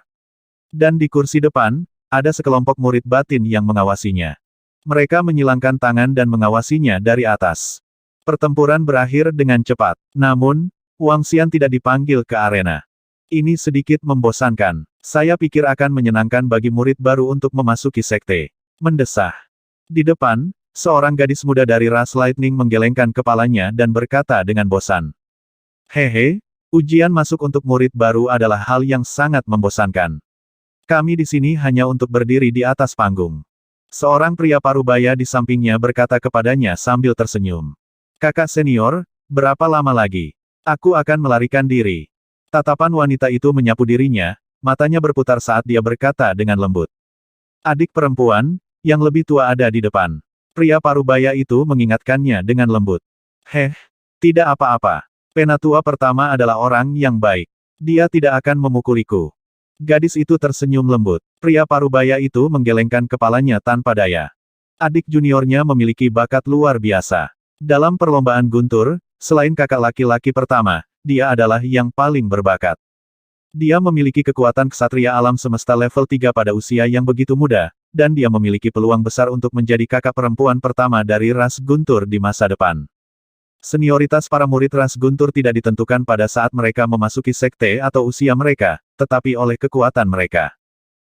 Dan di kursi depan, ada sekelompok murid batin yang mengawasinya. Mereka menyilangkan tangan dan mengawasinya dari atas. Pertempuran berakhir dengan cepat. Namun, Wang Xian tidak dipanggil ke arena. Ini sedikit membosankan. Saya pikir akan menyenangkan bagi murid baru untuk memasuki sekte. Mendesah. Di depan, seorang gadis muda dari ras Lightning menggelengkan kepalanya dan berkata dengan bosan. Hehe, ujian masuk untuk murid baru adalah hal yang sangat membosankan. Kami di sini hanya untuk berdiri di atas panggung. Seorang pria parubaya di sampingnya berkata kepadanya sambil tersenyum. Kakak senior, berapa lama lagi? Aku akan melarikan diri. Tatapan wanita itu menyapu dirinya, matanya berputar saat dia berkata dengan lembut. Adik perempuan, yang lebih tua ada di depan. Pria parubaya itu mengingatkannya dengan lembut. Tidak apa-apa. Penatua pertama adalah orang yang baik. Dia tidak akan memukuliku. Gadis itu tersenyum lembut. Pria parubaya itu menggelengkan kepalanya tanpa daya. Adik juniornya memiliki bakat luar biasa. Dalam perlombaan guntur, selain kakak laki-laki pertama, dia adalah yang paling berbakat. Dia memiliki kekuatan ksatria alam semesta level 3 pada usia yang begitu muda, dan dia memiliki peluang besar untuk menjadi kakak perempuan pertama dari ras guntur di masa depan. Senioritas para murid ras guntur tidak ditentukan pada saat mereka memasuki sekte atau usia mereka, tetapi oleh kekuatan mereka.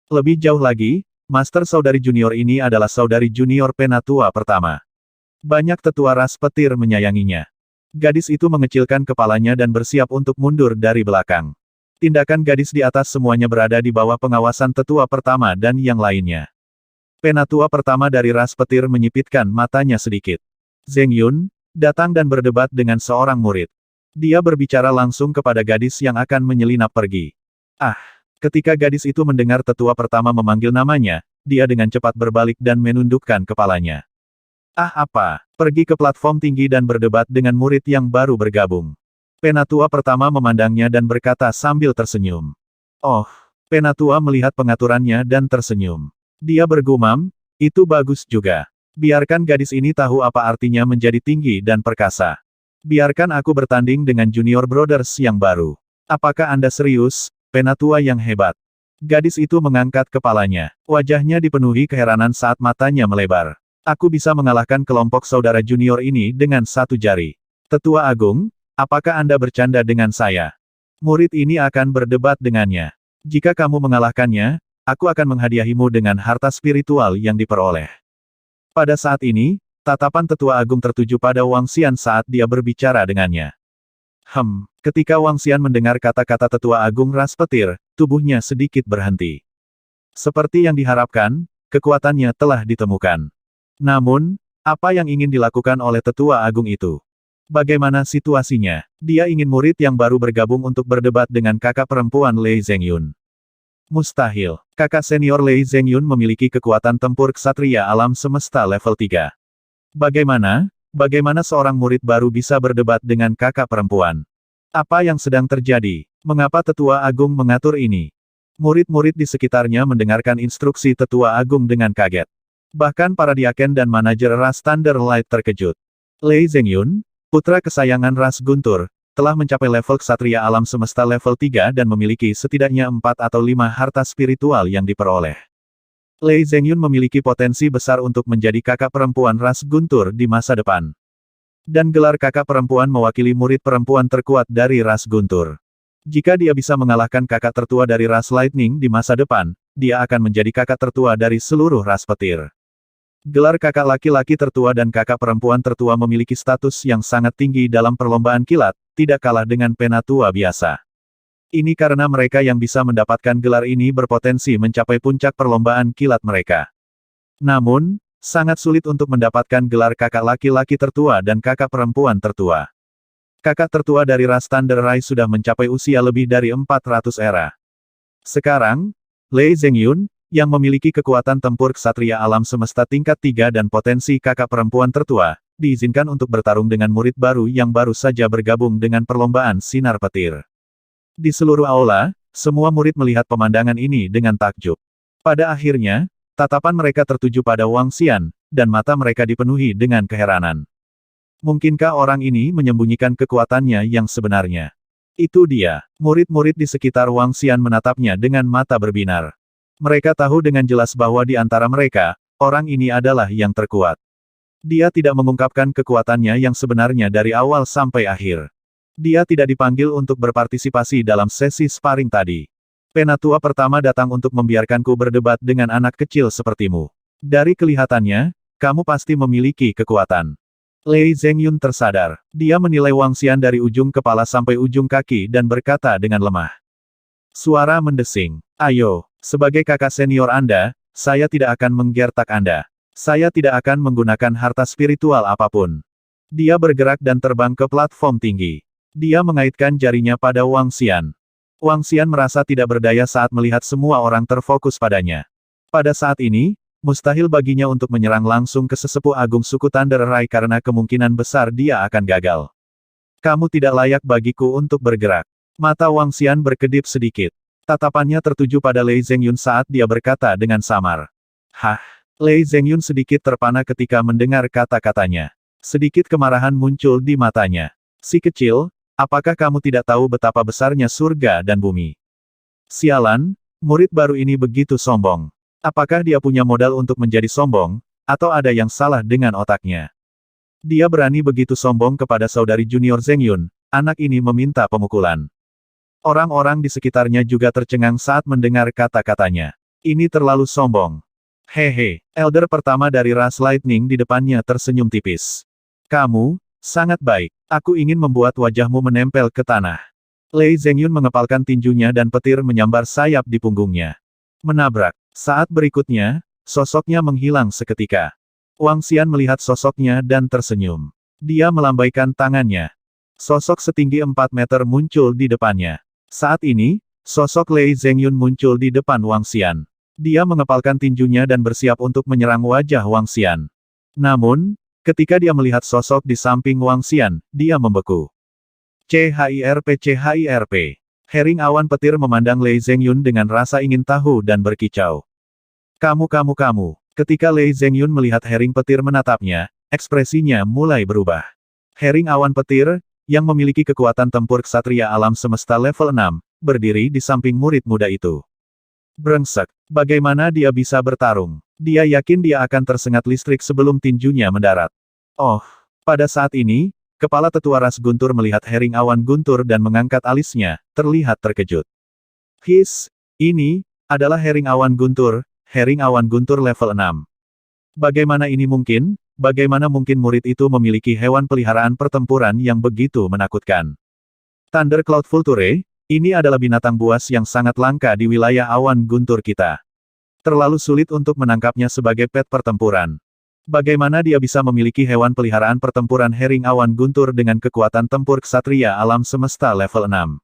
Lebih jauh lagi, Master Saudari Junior ini adalah Saudari Junior Penatua pertama. Banyak tetua ras petir menyayanginya. Gadis itu mengecilkan kepalanya dan bersiap untuk mundur dari belakang. Tindakan gadis di atas semuanya berada di bawah pengawasan tetua pertama dan yang lainnya. Penatua pertama dari ras petir menyipitkan matanya sedikit. Zheng Yun, datang dan berdebat dengan seorang murid. Dia berbicara langsung kepada gadis yang akan menyelinap pergi. Ketika gadis itu mendengar tetua pertama memanggil namanya, dia dengan cepat berbalik dan menundukkan kepalanya. Pergi ke platform tinggi dan berdebat dengan murid yang baru bergabung. Penatua pertama memandangnya dan berkata sambil tersenyum. Penatua melihat pengaturannya dan tersenyum. Dia bergumam, itu bagus juga. Biarkan gadis ini tahu apa artinya menjadi tinggi dan perkasa. Biarkan aku bertanding dengan Junior Brothers yang baru. Apakah Anda serius, penatua yang hebat? Gadis itu mengangkat kepalanya. Wajahnya dipenuhi keheranan saat matanya melebar. Aku bisa mengalahkan kelompok saudara junior ini dengan satu jari. Tetua Agung, apakah Anda bercanda dengan saya? Murid ini akan berdebat dengannya. Jika kamu mengalahkannya, aku akan menghadiahimu dengan harta spiritual yang diperoleh. Pada saat ini, tatapan Tetua Agung tertuju pada Wang Xian saat dia berbicara dengannya. Ketika Wang Xian mendengar kata-kata Tetua Agung ras petir, tubuhnya sedikit berhenti. Seperti yang diharapkan, kekuatannya telah ditemukan. Namun, apa yang ingin dilakukan oleh Tetua Agung itu? Bagaimana situasinya? Dia ingin murid yang baru bergabung untuk berdebat dengan kakak perempuan Lei Zhengyun. Mustahil. Kakak senior Lei Zhengyun memiliki kekuatan tempur ksatria alam semesta level 3. Bagaimana seorang murid baru bisa berdebat dengan kakak perempuan? Apa yang sedang terjadi? Mengapa Tetua Agung mengatur ini? Murid-murid di sekitarnya mendengarkan instruksi Tetua Agung dengan kaget. Bahkan para diaken dan manajer ras Thunder Light terkejut. Lei Zhengyun, putra kesayangan ras Guntur, telah mencapai level ksatria alam semesta level 3 dan memiliki setidaknya 4 atau 5 harta spiritual yang diperoleh. Lei Zhengyun memiliki potensi besar untuk menjadi kakak perempuan ras Guntur di masa depan. Dan gelar kakak perempuan mewakili murid perempuan terkuat dari ras Guntur. Jika dia bisa mengalahkan kakak tertua dari ras Lightning di masa depan, dia akan menjadi kakak tertua dari seluruh ras petir. Gelar kakak laki-laki tertua dan kakak perempuan tertua memiliki status yang sangat tinggi dalam perlombaan kilat, tidak kalah dengan penatua biasa. Ini karena mereka yang bisa mendapatkan gelar ini berpotensi mencapai puncak perlombaan kilat mereka. Namun, sangat sulit untuk mendapatkan gelar kakak laki-laki tertua dan kakak perempuan tertua. Kakak tertua dari ras Thunder Rai sudah mencapai usia lebih dari 400 era. Sekarang, Lei Zhengyun, yang memiliki kekuatan tempur ksatria alam semesta tingkat 3 dan potensi kakak perempuan tertua, diizinkan untuk bertarung dengan murid baru yang baru saja bergabung dengan perlombaan sinar petir. Di seluruh aula, semua murid melihat pemandangan ini dengan takjub. Pada akhirnya, tatapan mereka tertuju pada Wang Xian, dan mata mereka dipenuhi dengan keheranan. Mungkinkah orang ini menyembunyikan kekuatannya yang sebenarnya? Itu dia. Murid-murid di sekitar Wang Xian menatapnya dengan mata berbinar. Mereka tahu dengan jelas bahwa di antara mereka, orang ini adalah yang terkuat. Dia tidak mengungkapkan kekuatannya yang sebenarnya dari awal sampai akhir. Dia tidak dipanggil untuk berpartisipasi dalam sesi sparring tadi. Penatua pertama datang untuk membiarkanku berdebat dengan anak kecil sepertimu. Dari kelihatannya, kamu pasti memiliki kekuatan. Lei Zhengyun tersadar. Dia menilai Wang Xian dari ujung kepala sampai ujung kaki dan berkata dengan lemah. Suara mendesing. Ayo, sebagai kakak senior Anda, saya tidak akan menggertak Anda. Saya tidak akan menggunakan harta spiritual apapun. Dia bergerak dan terbang ke platform tinggi. Dia mengaitkan jarinya pada Wang Xian. Wang Xian merasa tidak berdaya saat melihat semua orang terfokus padanya. Pada saat ini, mustahil baginya untuk menyerang langsung ke sesepuh agung suku Thunder Rai karena kemungkinan besar dia akan gagal. Kamu tidak layak bagiku untuk bergerak. Mata Wang Xian berkedip sedikit. Tatapannya tertuju pada Lei Zhengyun saat dia berkata dengan samar. Lei Zhengyun sedikit terpana ketika mendengar kata-katanya. Sedikit kemarahan muncul di matanya. Si kecil, apakah kamu tidak tahu betapa besarnya surga dan bumi? Sialan, murid baru ini begitu sombong. Apakah dia punya modal untuk menjadi sombong, atau ada yang salah dengan otaknya? Dia berani begitu sombong kepada saudari junior Zhengyun, anak ini meminta pemukulan. Orang-orang di sekitarnya juga tercengang saat mendengar kata-katanya. Ini terlalu sombong. Hehe, elder pertama dari ras Lightning di depannya tersenyum tipis. Kamu, sangat baik. Aku ingin membuat wajahmu menempel ke tanah. Lei Zhengyun mengepalkan tinjunya dan petir menyambar sayap di punggungnya. Menabrak. Saat berikutnya, sosoknya menghilang seketika. Wang Xian melihat sosoknya dan tersenyum. Dia melambaikan tangannya. Sosok setinggi 4 meter muncul di depannya. Saat ini, sosok Lei Zhengyun muncul di depan Wang Xian. Dia mengepalkan tinjunya dan bersiap untuk menyerang wajah Wang Xian. Namun, ketika dia melihat sosok di samping Wang Xian, dia membeku. CHIRP. Hering awan petir memandang Lei Zhengyun dengan rasa ingin tahu dan berkicau. Kamu. Ketika Lei Zhengyun melihat hering petir menatapnya, ekspresinya mulai berubah. Hering awan petir, yang memiliki kekuatan tempur ksatria alam semesta level 6, berdiri di samping murid muda itu. Brengsek, bagaimana dia bisa bertarung? Dia yakin dia akan tersengat listrik sebelum tinjunya mendarat. Oh, pada saat ini, kepala tetua ras guntur melihat Hering Awan Guntur dan mengangkat alisnya, terlihat terkejut. Ini adalah Hering Awan Guntur level 6. Bagaimana ini mungkin? Bagaimana mungkin murid itu memiliki hewan peliharaan pertempuran yang begitu menakutkan? Thunder Cloud Vulture, ini adalah binatang buas yang sangat langka di wilayah awan guntur kita. Terlalu sulit untuk menangkapnya sebagai pet pertempuran. Bagaimana dia bisa memiliki hewan peliharaan pertempuran Hering Awan Guntur dengan kekuatan tempur ksatria alam semesta level 6?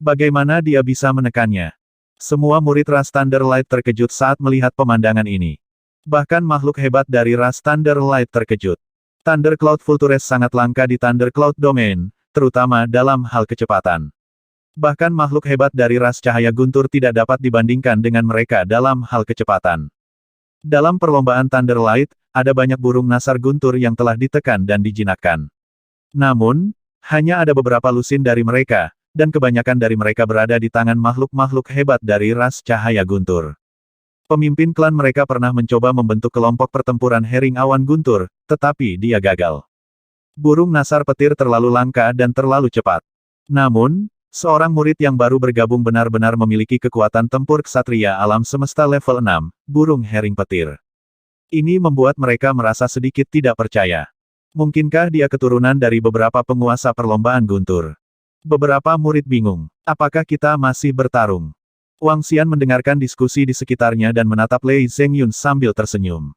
Bagaimana dia bisa menekannya? Semua murid ras Thunder Light terkejut saat melihat pemandangan ini. Bahkan makhluk hebat dari ras Thunder Light terkejut. Thunder Cloud Vultures sangat langka di Thunder Cloud Domain, terutama dalam hal kecepatan. Bahkan makhluk hebat dari ras Cahaya Guntur tidak dapat dibandingkan dengan mereka dalam hal kecepatan. Dalam perlombaan Thunder Light, ada banyak burung nasar guntur yang telah ditekan dan dijinakkan. Namun, hanya ada beberapa lusin dari mereka, dan kebanyakan dari mereka berada di tangan makhluk-makhluk hebat dari ras Cahaya Guntur. Pemimpin klan mereka pernah mencoba membentuk kelompok pertempuran Hering Awan Guntur, tetapi dia gagal. Burung nasar petir terlalu langka dan terlalu cepat. Namun, seorang murid yang baru bergabung benar-benar memiliki kekuatan tempur ksatria alam semesta level 6, burung hering petir. Ini membuat mereka merasa sedikit tidak percaya. Mungkinkah dia keturunan dari beberapa penguasa perlombaan guntur? Beberapa murid bingung. Apakah kita masih bertarung? Wang Xian mendengarkan diskusi di sekitarnya dan menatap Lei Zhengyun sambil tersenyum.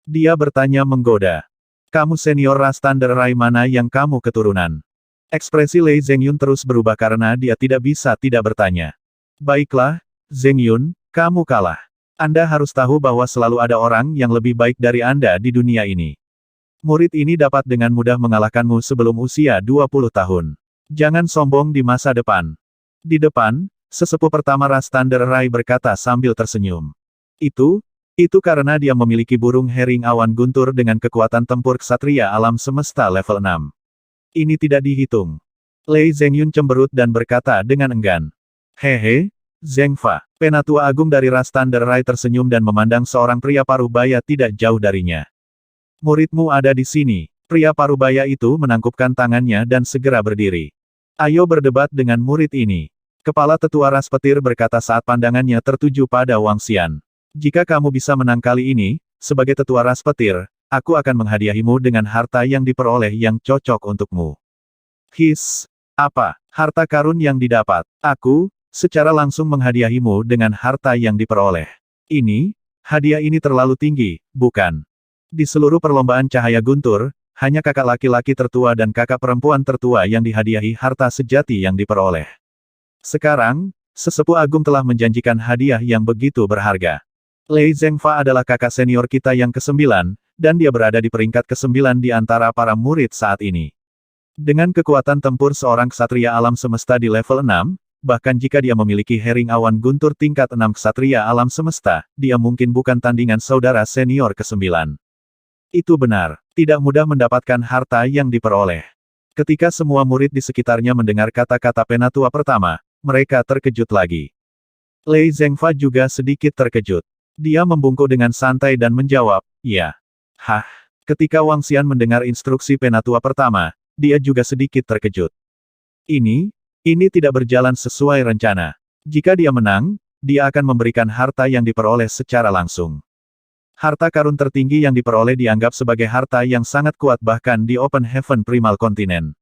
Dia bertanya menggoda. Kamu senior ras Thunder Rai mana yang kamu keturunan? Ekspresi Lei Zhengyun terus berubah karena dia tidak bisa tidak bertanya. Baiklah, Zhengyun, kamu kalah. Anda harus tahu bahwa selalu ada orang yang lebih baik dari Anda di dunia ini. Murid ini dapat dengan mudah mengalahkanmu sebelum usia 20 tahun. Jangan sombong di masa depan. Di depan, sesepuh pertama ras Thunder Rai berkata sambil tersenyum. Itu karena dia memiliki burung Hering Awan Guntur dengan kekuatan tempur ksatria alam semesta level 6. Ini tidak dihitung. Lei Zhengyun cemberut dan berkata dengan enggan. Hehe, Zhengfa, penatua agung dari ras Thunder Rai tersenyum dan memandang seorang pria parubaya tidak jauh darinya. Muridmu ada di sini. Pria parubaya itu menangkupkan tangannya dan segera berdiri. Ayo berdebat dengan murid ini. Kepala tetua ras petir berkata saat pandangannya tertuju pada Wang Xian. Jika kamu bisa menang kali ini, sebagai tetua ras petir, aku akan menghadiahimu dengan harta yang diperoleh yang cocok untukmu. Apa? Harta karun yang didapat? Aku, secara langsung menghadiahimu dengan harta yang diperoleh. Hadiah ini terlalu tinggi, bukan? Di seluruh perlombaan cahaya guntur, hanya kakak laki-laki tertua dan kakak perempuan tertua yang dihadiahi harta sejati yang diperoleh. Sekarang, sesepuh agung telah menjanjikan hadiah yang begitu berharga. Lei Zhengfa adalah kakak senior kita yang ke-9, dan dia berada di peringkat ke-9 di antara para murid saat ini. Dengan kekuatan tempur seorang ksatria alam semesta di level 6, bahkan jika dia memiliki Hering Awan Guntur tingkat 6 ksatria alam semesta, dia mungkin bukan tandingan saudara senior ke-9. Itu benar, tidak mudah mendapatkan harta yang diperoleh. Ketika semua murid di sekitarnya mendengar kata-kata penatua pertama, mereka terkejut lagi. Lei Zhengfa juga sedikit terkejut. Dia membungkuk dengan santai dan menjawab, ya. Hah. Ketika Wang Xian mendengar instruksi penatua pertama, dia juga sedikit terkejut. Ini tidak berjalan sesuai rencana. Jika dia menang, dia akan memberikan harta yang diperoleh secara langsung. Harta karun tertinggi yang diperoleh dianggap sebagai harta yang sangat kuat bahkan di Open Heaven Primal Continent.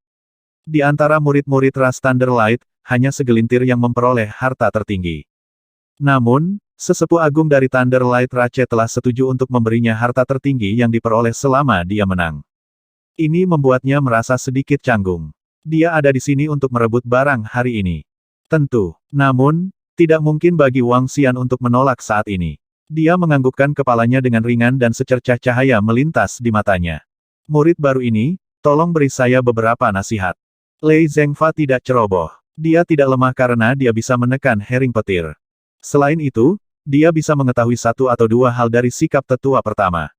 Di antara murid-murid ras Thunder Light, hanya segelintir yang memperoleh harta tertinggi. Namun, sesepuh agung dari Thunder Light Rache telah setuju untuk memberinya harta tertinggi yang diperoleh selama dia menang. Ini membuatnya merasa sedikit canggung. Dia ada di sini untuk merebut barang hari ini. Tentu. Namun, tidak mungkin bagi Wang Xian untuk menolak saat ini. Dia menganggukkan kepalanya dengan ringan dan secercah cahaya melintas di matanya. Murid baru ini, tolong beri saya beberapa nasihat. Lei Zhengfa tidak ceroboh. Dia tidak lemah karena dia bisa menekan Hering Petir. Selain itu, dia bisa mengetahui satu atau dua hal dari sikap tetua pertama.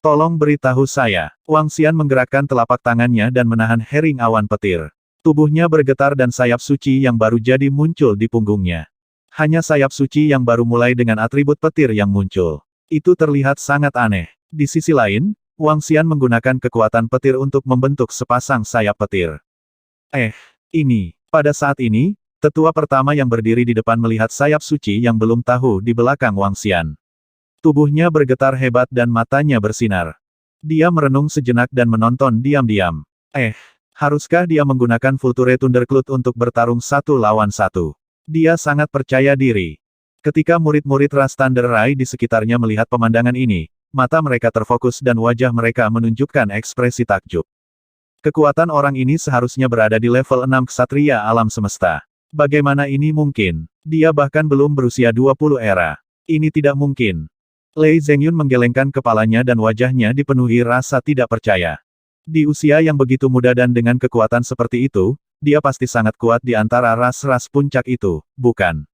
Tolong beritahu saya. Wang Xian menggerakkan telapak tangannya dan menahan Hering Awan Petir. Tubuhnya bergetar dan sayap suci yang baru jadi muncul di punggungnya. Hanya sayap suci yang baru mulai dengan atribut petir yang muncul. Itu terlihat sangat aneh. Di sisi lain, Wang Xian menggunakan kekuatan petir untuk membentuk sepasang sayap petir. Pada saat ini, tetua pertama yang berdiri di depan melihat sayap suci yang belum tahu di belakang Wang Xian. Tubuhnya bergetar hebat dan matanya bersinar. Dia merenung sejenak dan menonton diam-diam. Haruskah dia menggunakan Vulture Thundercloud untuk bertarung satu lawan satu? Dia sangat percaya diri. Ketika murid-murid ras Thunder Rai di sekitarnya melihat pemandangan ini, mata mereka terfokus dan wajah mereka menunjukkan ekspresi takjub. Kekuatan orang ini seharusnya berada di level 6 ksatria alam semesta. Bagaimana ini mungkin? Dia bahkan belum berusia 20 era. Ini tidak mungkin. Lei Zhengyun menggelengkan kepalanya dan wajahnya dipenuhi rasa tidak percaya. Di usia yang begitu muda dan dengan kekuatan seperti itu, dia pasti sangat kuat di antara ras-ras puncak itu, bukan?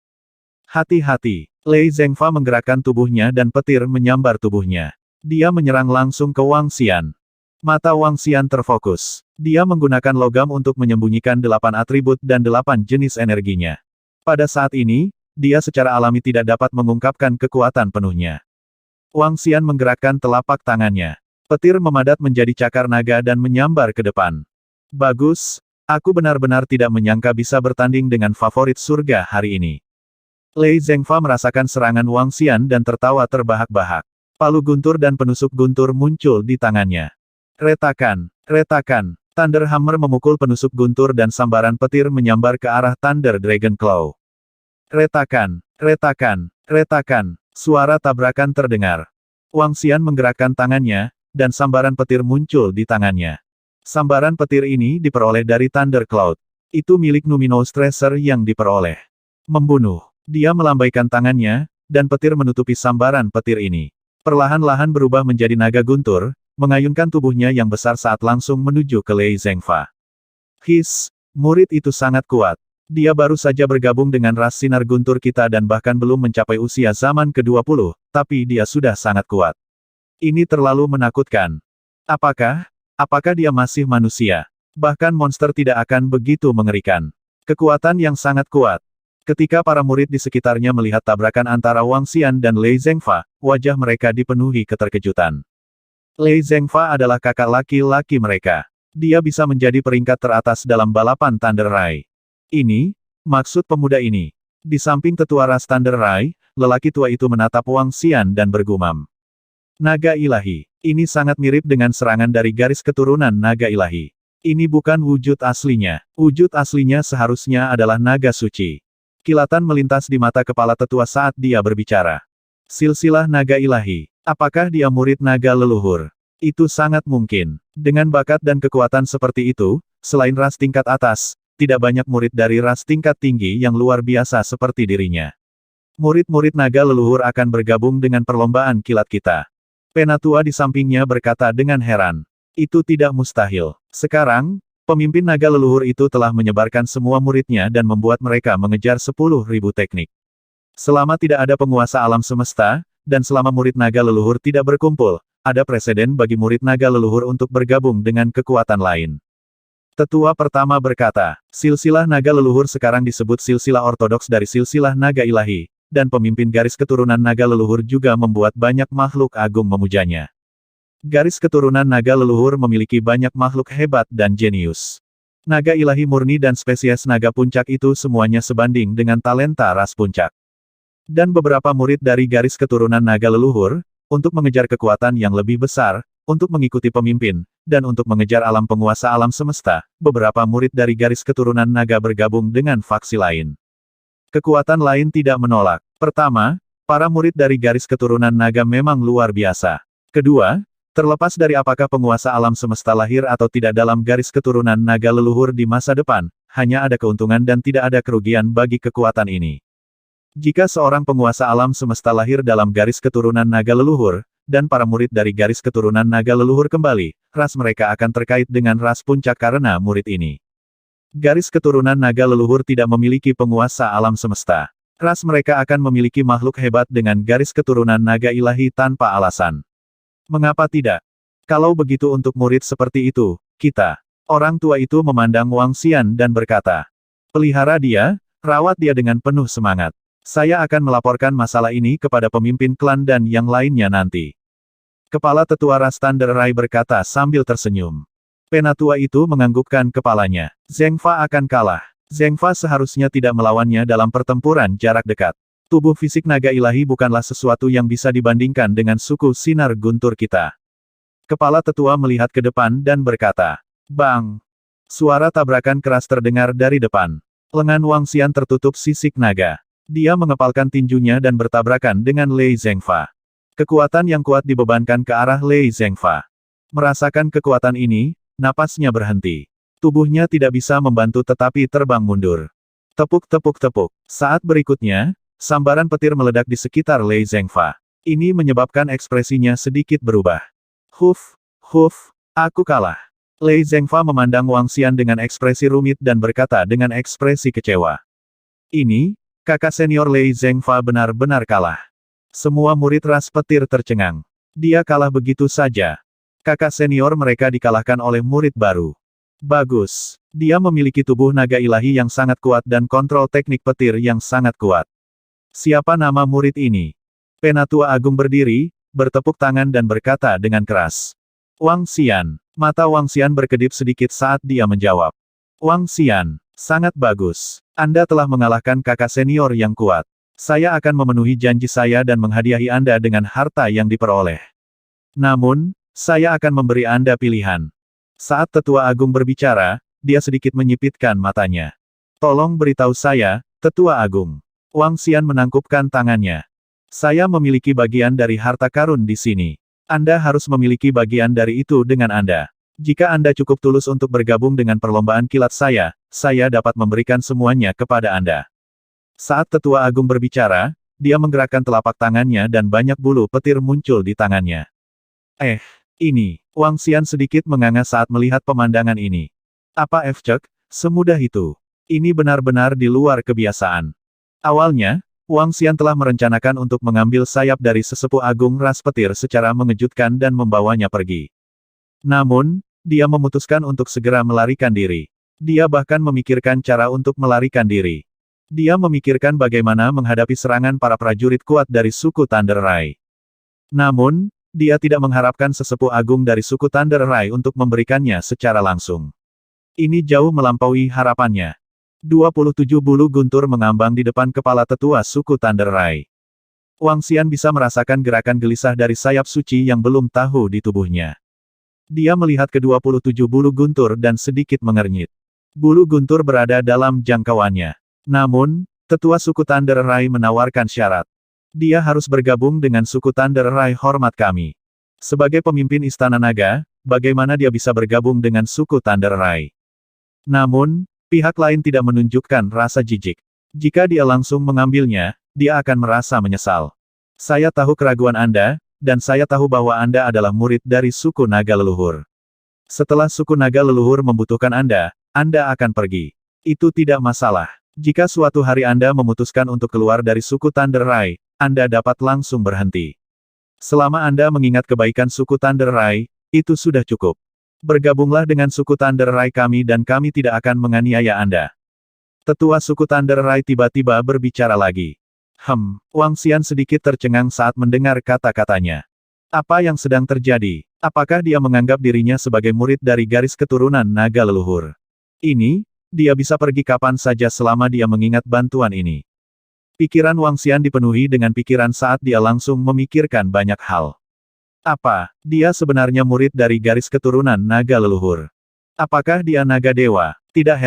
Hati-hati. Lei Zhengfa menggerakkan tubuhnya dan petir menyambar tubuhnya. Dia menyerang langsung ke Wang Xian. Mata Wang Xian terfokus. Dia menggunakan logam untuk menyembunyikan 8 atribut dan 8 jenis energinya. Pada saat ini, dia secara alami tidak dapat mengungkapkan kekuatan penuhnya. Wang Xian menggerakkan telapak tangannya. Petir memadat menjadi cakar naga dan menyambar ke depan. Bagus. Aku benar-benar tidak menyangka bisa bertanding dengan favorit surga hari ini. Lei Zhengfa merasakan serangan Wang Xian dan tertawa terbahak-bahak. Palu guntur dan penusuk guntur muncul di tangannya. Retakan, retakan. Thunder Hammer memukul penusuk guntur dan sambaran petir menyambar ke arah Thunder Dragon Claw. Retakan, retakan, retakan. Suara tabrakan terdengar. Wang Xian menggerakkan tangannya, dan sambaran petir muncul di tangannya. Sambaran petir ini diperoleh dari Thunder Cloud. Itu milik Luminous Tracer yang diperoleh. Membunuh. Dia melambaikan tangannya, dan petir menutupi sambaran petir ini. Perlahan-lahan berubah menjadi naga guntur, mengayunkan tubuhnya yang besar saat langsung menuju ke Lei Zhengfa. Murid itu sangat kuat. Dia baru saja bergabung dengan ras sinar guntur kita dan bahkan belum mencapai usia zaman ke-20, tapi dia sudah sangat kuat. Ini terlalu menakutkan. Apakah dia masih manusia? Bahkan monster tidak akan begitu mengerikan. Kekuatan yang sangat kuat. Ketika para murid di sekitarnya melihat tabrakan antara Wang Xian dan Lei Zhengfa, wajah mereka dipenuhi keterkejutan. Lei Zhengfa adalah kakak laki-laki mereka. Dia bisa menjadi peringkat teratas dalam balapan Thunder Rai. Ini, maksud pemuda ini. Di samping tetua ras Thunder Rai, lelaki tua itu menatap Wang Xian dan bergumam. Naga ilahi. Ini sangat mirip dengan serangan dari garis keturunan naga ilahi. Ini bukan wujud aslinya. Wujud aslinya seharusnya adalah naga suci. Kilatan melintas di mata kepala tetua saat dia berbicara. Silsilah naga ilahi. Apakah dia murid naga leluhur? Itu sangat mungkin. Dengan bakat dan kekuatan seperti itu, selain ras tingkat atas, tidak banyak murid dari ras tingkat tinggi yang luar biasa seperti dirinya. Murid-murid naga leluhur akan bergabung dengan perlombaan kilat kita. Penatua di sampingnya berkata dengan heran. Itu tidak mustahil. Sekarang, pemimpin naga leluhur itu telah menyebarkan semua muridnya dan membuat mereka mengejar 10.000 teknik. Selama tidak ada penguasa alam semesta, dan selama murid naga leluhur tidak berkumpul, ada preseden bagi murid naga leluhur untuk bergabung dengan kekuatan lain. Tetua pertama berkata, silsilah naga leluhur sekarang disebut silsilah ortodoks dari silsilah naga ilahi, dan pemimpin garis keturunan naga leluhur juga membuat banyak makhluk agung memujanya. Garis keturunan naga leluhur memiliki banyak makhluk hebat dan jenius. Naga ilahi murni dan spesies naga puncak itu semuanya sebanding dengan talenta ras puncak. Dan beberapa murid dari garis keturunan naga leluhur, untuk mengejar kekuatan yang lebih besar, untuk mengikuti pemimpin, dan untuk mengejar alam penguasa alam semesta, beberapa murid dari garis keturunan naga bergabung dengan faksi lain. Kekuatan lain tidak menolak. Pertama, para murid dari garis keturunan naga memang luar biasa. Kedua, terlepas dari apakah penguasa alam semesta lahir atau tidak dalam garis keturunan naga leluhur di masa depan, hanya ada keuntungan dan tidak ada kerugian bagi kekuatan ini. Jika seorang penguasa alam semesta lahir dalam garis keturunan naga leluhur, dan para murid dari garis keturunan naga leluhur kembali, ras mereka akan terkait dengan ras puncak karena murid ini. Garis keturunan naga leluhur tidak memiliki penguasa alam semesta. Ras mereka akan memiliki makhluk hebat dengan garis keturunan naga ilahi tanpa alasan. Mengapa tidak? Kalau begitu untuk murid seperti itu, kita Orang tua itu memandang Wang Xian dan berkata, pelihara dia, rawat dia dengan penuh semangat. Saya akan melaporkan masalah ini kepada pemimpin klan dan yang lainnya nanti. Kepala tetua ras Thunder Rai berkata sambil tersenyum. Penatua itu menganggukkan kepalanya. Zheng Fa akan kalah. Zheng Fa seharusnya tidak melawannya dalam pertempuran jarak dekat. Tubuh fisik naga ilahi bukanlah sesuatu yang bisa dibandingkan dengan suku sinar guntur kita. Kepala tetua melihat ke depan dan berkata, bang! Suara tabrakan keras terdengar dari depan. Lengan Wang Xian tertutup sisik naga. Dia mengepalkan tinjunya dan bertabrakan dengan Lei Zhengfa. Kekuatan yang kuat dibebankan ke arah Lei Zhengfa. Merasakan kekuatan ini, napasnya berhenti. Tubuhnya tidak bisa membantu tetapi terbang mundur. Tepuk-tepuk-tepuk. Saat berikutnya, sambaran petir meledak di sekitar Lei Zhengfa. Ini menyebabkan ekspresinya sedikit berubah. Huf, aku kalah. Lei Zhengfa memandang Wang Xian dengan ekspresi rumit dan berkata dengan ekspresi kecewa. Ini, kakak senior Lei Zhengfa benar-benar kalah. Semua murid ras petir tercengang. Dia kalah begitu saja. Kakak senior mereka dikalahkan oleh murid baru. Bagus. Dia memiliki tubuh naga ilahi yang sangat kuat dan kontrol teknik petir yang sangat kuat. Siapa nama murid ini? Penatua Agung berdiri, bertepuk tangan dan berkata dengan keras. Wang Xian. Mata Wang Xian berkedip sedikit saat dia menjawab. Wang Xian, sangat bagus. Anda telah mengalahkan kakak senior yang kuat. Saya akan memenuhi janji saya dan menghadiahi Anda dengan harta yang diperoleh. Namun, saya akan memberi Anda pilihan. Saat Tetua Agung berbicara, dia sedikit menyipitkan matanya. Tolong beritahu saya, Tetua Agung. Wang Xian menangkupkan tangannya. Saya memiliki bagian dari harta karun di sini. Anda harus memiliki bagian dari itu dengan Anda. Jika Anda cukup tulus untuk bergabung dengan perlombaan kilat saya dapat memberikan semuanya kepada Anda. Saat Tetua Agung berbicara, dia menggerakkan telapak tangannya dan banyak bulu petir muncul di tangannya. Ini, Wang Xian sedikit menganga saat melihat pemandangan ini. Apa F-Cek, semudah itu? Ini benar-benar di luar kebiasaan. Awalnya, Wang Xian telah merencanakan untuk mengambil sayap dari sesepuh agung ras petir secara mengejutkan dan membawanya pergi. Namun, dia memutuskan untuk segera melarikan diri. Dia bahkan memikirkan cara untuk melarikan diri. Dia memikirkan bagaimana menghadapi serangan para prajurit kuat dari suku Thunder Rai. Namun, dia tidak mengharapkan sesepuh agung dari suku Thunder Rai untuk memberikannya secara langsung. Ini jauh melampaui harapannya. 27 bulu guntur mengambang di depan kepala tetua suku Thunder Rai. Wang Xian bisa merasakan gerakan gelisah dari sayap suci yang belum tahu di tubuhnya. Dia melihat ke-27 bulu guntur dan sedikit mengernyit. Bulu guntur berada dalam jangkauannya. Namun, tetua suku Thunder Rai menawarkan syarat. Dia harus bergabung dengan suku Thunder Rai hormat kami. Sebagai pemimpin Istana Naga, bagaimana dia bisa bergabung dengan suku Thunder Rai? Namun, pihak lain tidak menunjukkan rasa jijik. Jika dia langsung mengambilnya, dia akan merasa menyesal. Saya tahu keraguan Anda, dan saya tahu bahwa Anda adalah murid dari suku naga leluhur. Setelah suku naga leluhur membutuhkan Anda akan pergi. Itu tidak masalah. Jika suatu hari Anda memutuskan untuk keluar dari suku Thunder Rai, Anda dapat langsung berhenti. Selama Anda mengingat kebaikan suku Thunder Rai, itu sudah cukup. Bergabunglah dengan suku Thunder Rai kami dan kami tidak akan menganiaya Anda. Tetua suku Thunder Rai tiba-tiba berbicara lagi. Wang Xian sedikit tercengang saat mendengar kata-katanya. Apa yang sedang terjadi? Apakah dia menganggap dirinya sebagai murid dari garis keturunan naga leluhur? Ini, dia bisa pergi kapan saja selama dia mengingat bantuan ini. Pikiran Wang Xian dipenuhi dengan pikiran saat dia langsung memikirkan banyak hal. Apa, dia sebenarnya murid dari garis keturunan naga leluhur? Apakah dia naga dewa? Tidak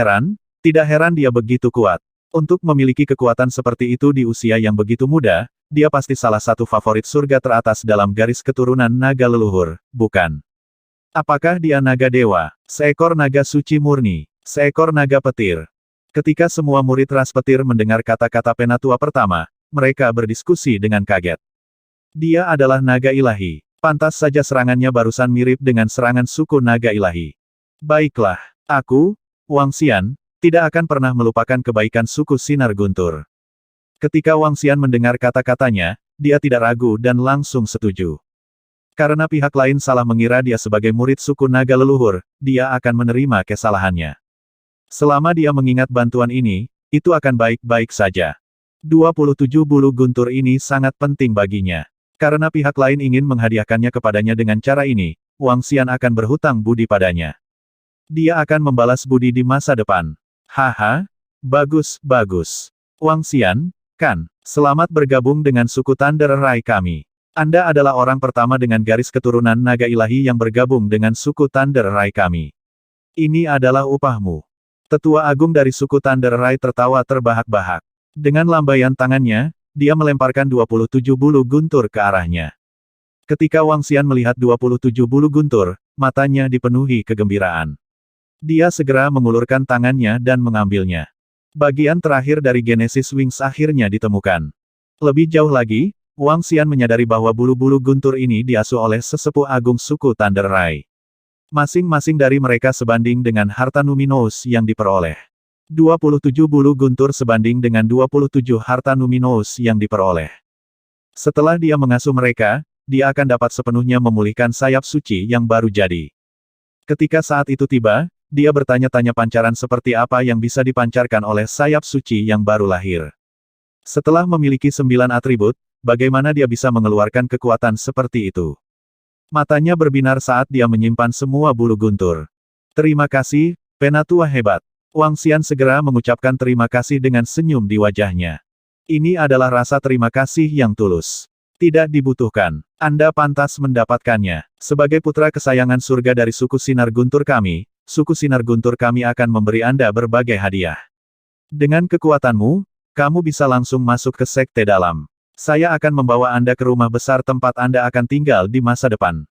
heran dia begitu kuat. Untuk memiliki kekuatan seperti itu di usia yang begitu muda, dia pasti salah satu favorit surga teratas dalam garis keturunan naga leluhur, bukan? Apakah dia naga dewa? Seekor naga suci murni? Seekor naga petir? Ketika semua murid ras petir mendengar kata-kata penatua pertama, mereka berdiskusi dengan kaget. Dia adalah naga ilahi. Pantas saja serangannya barusan mirip dengan serangan suku naga ilahi. Baiklah, aku, Wang Xian, tidak akan pernah melupakan kebaikan suku sinar guntur. Ketika Wang Xian mendengar kata-katanya, dia tidak ragu dan langsung setuju. Karena pihak lain salah mengira dia sebagai murid suku naga leluhur, dia akan menerima kesalahannya. Selama dia mengingat bantuan ini, itu akan baik-baik saja. 27 bulu guntur ini sangat penting baginya. Karena pihak lain ingin menghadiahkannya kepadanya dengan cara ini, Wang Xian akan berhutang budi padanya. Dia akan membalas budi di masa depan. Haha, bagus, bagus. Wang Xian, kan, selamat bergabung dengan suku Thunder Rai kami. Anda adalah orang pertama dengan garis keturunan naga ilahi yang bergabung dengan suku Thunder Rai kami. Ini adalah upahmu. Tetua Agung dari suku Thunder Rai tertawa terbahak-bahak. Dengan lambaian tangannya, dia melemparkan 27 bulu guntur ke arahnya. Ketika Wang Xian melihat 27 bulu guntur, matanya dipenuhi kegembiraan. Dia segera mengulurkan tangannya dan mengambilnya. Bagian terakhir dari Genesis Wings akhirnya ditemukan. Lebih jauh lagi, Wang Xian menyadari bahwa bulu-bulu guntur ini diasuh oleh sesepuh agung suku Thunder Rai. Masing-masing dari mereka sebanding dengan harta numinous yang diperoleh. 27 bulu guntur sebanding dengan 27 harta numinous yang diperoleh. Setelah dia mengasuh mereka, dia akan dapat sepenuhnya memulihkan sayap suci yang baru jadi. Ketika saat itu tiba, dia bertanya-tanya pancaran seperti apa yang bisa dipancarkan oleh sayap suci yang baru lahir. Setelah memiliki 9 atribut, bagaimana dia bisa mengeluarkan kekuatan seperti itu? Matanya berbinar saat dia menyimpan semua bulu guntur. Terima kasih, penatua hebat. Wang Xian segera mengucapkan terima kasih dengan senyum di wajahnya. Ini adalah rasa terima kasih yang tulus. Tidak dibutuhkan. Anda pantas mendapatkannya. Sebagai putra kesayangan surga dari suku Sinar Guntur kami, suku Sinar Guntur kami akan memberi Anda berbagai hadiah. Dengan kekuatanmu, kamu bisa langsung masuk ke sekte dalam. Saya akan membawa Anda ke rumah besar tempat Anda akan tinggal di masa depan.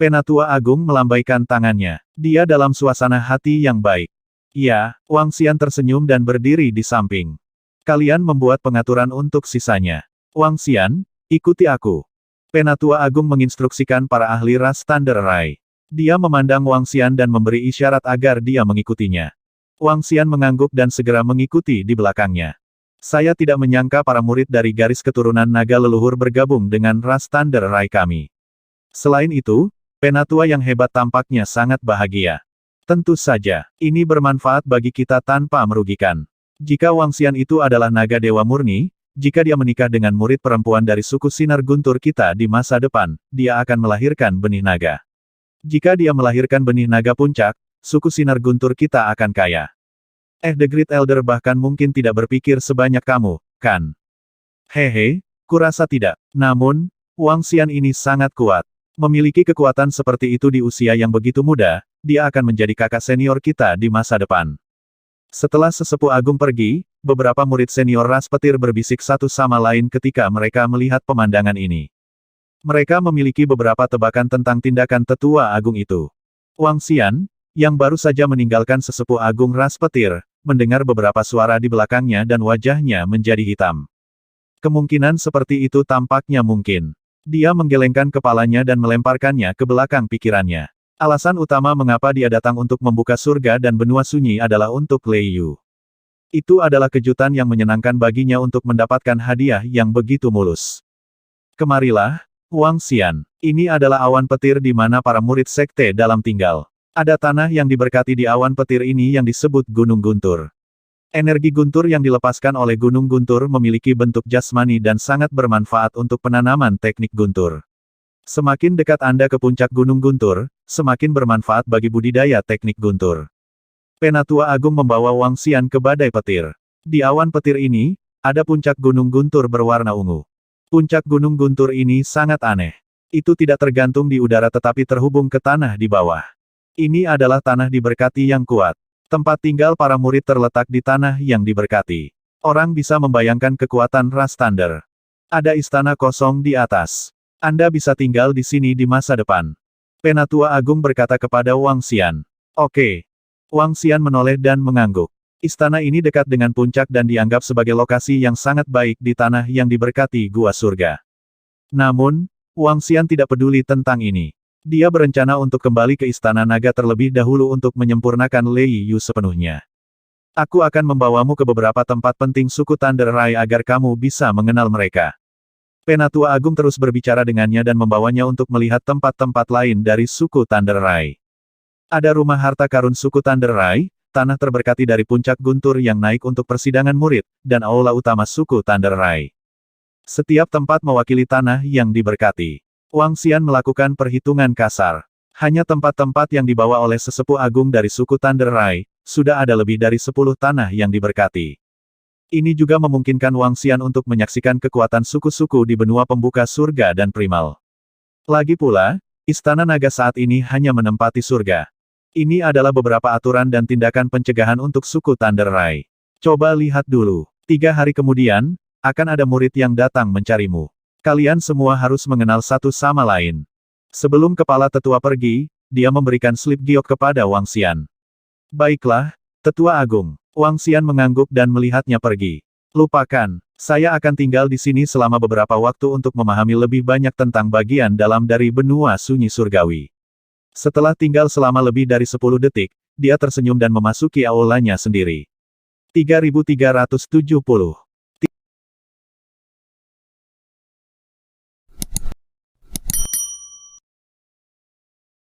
Penatua Agung melambaikan tangannya. Dia dalam suasana hati yang baik. Ya, Wang Xian tersenyum dan berdiri di samping. Kalian membuat pengaturan untuk sisanya. Wang Xian, ikuti aku. Penatua Agung menginstruksikan para ahli ras Thunder Rai. Dia memandang Wang Xian dan memberi isyarat agar dia mengikutinya. Wang Xian mengangguk dan segera mengikuti di belakangnya. Saya tidak menyangka para murid dari garis keturunan naga leluhur bergabung dengan ras Thunder Rai kami. Selain itu, penatua yang hebat tampaknya sangat bahagia. Tentu saja, ini bermanfaat bagi kita tanpa merugikan. Jika Wang Xian itu adalah naga dewa murni, jika dia menikah dengan murid perempuan dari suku Sinar Guntur kita di masa depan, dia akan melahirkan benih naga. Jika dia melahirkan benih naga puncak, suku Sinar Guntur kita akan kaya. The Great Elder bahkan mungkin tidak berpikir sebanyak kamu, kan? Hehe, kurasa tidak. Namun, Wang Xian ini sangat kuat. Memiliki kekuatan seperti itu di usia yang begitu muda, dia akan menjadi kakak senior kita di masa depan. Setelah sesepuh agung pergi, beberapa murid senior ras petir berbisik satu sama lain ketika mereka melihat pemandangan ini. Mereka memiliki beberapa tebakan tentang tindakan tetua agung itu. Wang Xian, yang baru saja meninggalkan sesepuh agung ras petir, mendengar beberapa suara di belakangnya dan wajahnya menjadi hitam. Kemungkinan seperti itu tampaknya mungkin. Dia menggelengkan kepalanya dan melemparkannya ke belakang pikirannya. Alasan utama mengapa dia datang untuk membuka surga dan benua sunyi adalah untuk Lei Yu. Itu adalah kejutan yang menyenangkan baginya untuk mendapatkan hadiah yang begitu mulus. Kemarilah, Wang Xian. Ini adalah awan petir di mana para murid sekte dalam tinggal. Ada tanah yang diberkati di awan petir ini yang disebut Gunung Guntur. Energi guntur yang dilepaskan oleh Gunung Guntur memiliki bentuk jasmani dan sangat bermanfaat untuk penanaman teknik guntur. Semakin dekat Anda ke puncak Gunung Guntur, semakin bermanfaat bagi budidaya teknik guntur. Penatua Agung membawa Wang Xian ke badai petir. Di awan petir ini, ada puncak Gunung Guntur berwarna ungu. Puncak Gunung Guntur ini sangat aneh. Itu tidak tergantung di udara tetapi terhubung ke tanah di bawah. Ini adalah tanah diberkati yang kuat. Tempat tinggal para murid terletak di tanah yang diberkati. Orang bisa membayangkan kekuatan ras Thunder. Ada istana kosong di atas. Anda bisa tinggal di sini di masa depan. Penatua Agung berkata kepada Wang Xian. Oke. Wang Xian menoleh dan mengangguk. Istana ini dekat dengan puncak dan dianggap sebagai lokasi yang sangat baik di tanah yang diberkati gua surga. Namun, Wang Xian tidak peduli tentang ini. Dia berencana untuk kembali ke Istana Naga terlebih dahulu untuk menyempurnakan Lei Yu sepenuhnya. Aku akan membawamu ke beberapa tempat penting suku Thunder Rai agar kamu bisa mengenal mereka. Penatua Agung terus berbicara dengannya dan membawanya untuk melihat tempat-tempat lain dari suku Thunder Rai. Ada rumah harta karun suku Thunder Rai, tanah terberkati dari puncak guntur yang naik untuk persidangan murid, dan aula utama suku Thunder Rai. Setiap tempat mewakili tanah yang diberkati. Wang Xian melakukan perhitungan kasar. Hanya tempat-tempat yang dibawa oleh sesepuh agung dari suku Thunder Rai, sudah ada lebih dari 10 tanah yang diberkati. Ini juga memungkinkan Wang Xian untuk menyaksikan kekuatan suku-suku di benua pembuka surga dan primal. Lagi pula, Istana Naga saat ini hanya menempati surga. Ini adalah beberapa aturan dan tindakan pencegahan untuk suku Thunder Rai. Coba lihat dulu. 3 hari kemudian, akan ada murid yang datang mencarimu. Kalian semua harus mengenal satu sama lain. Sebelum kepala tetua pergi, dia memberikan slip giok kepada Wang Xian. Baiklah, Tetua Agung. Wang Xian mengangguk dan melihatnya pergi. Lupakan, saya akan tinggal di sini selama beberapa waktu untuk memahami lebih banyak tentang bagian dalam dari benua sunyi surgawi. Setelah tinggal selama lebih dari 10 detik, dia tersenyum dan memasuki aulanya sendiri. 3370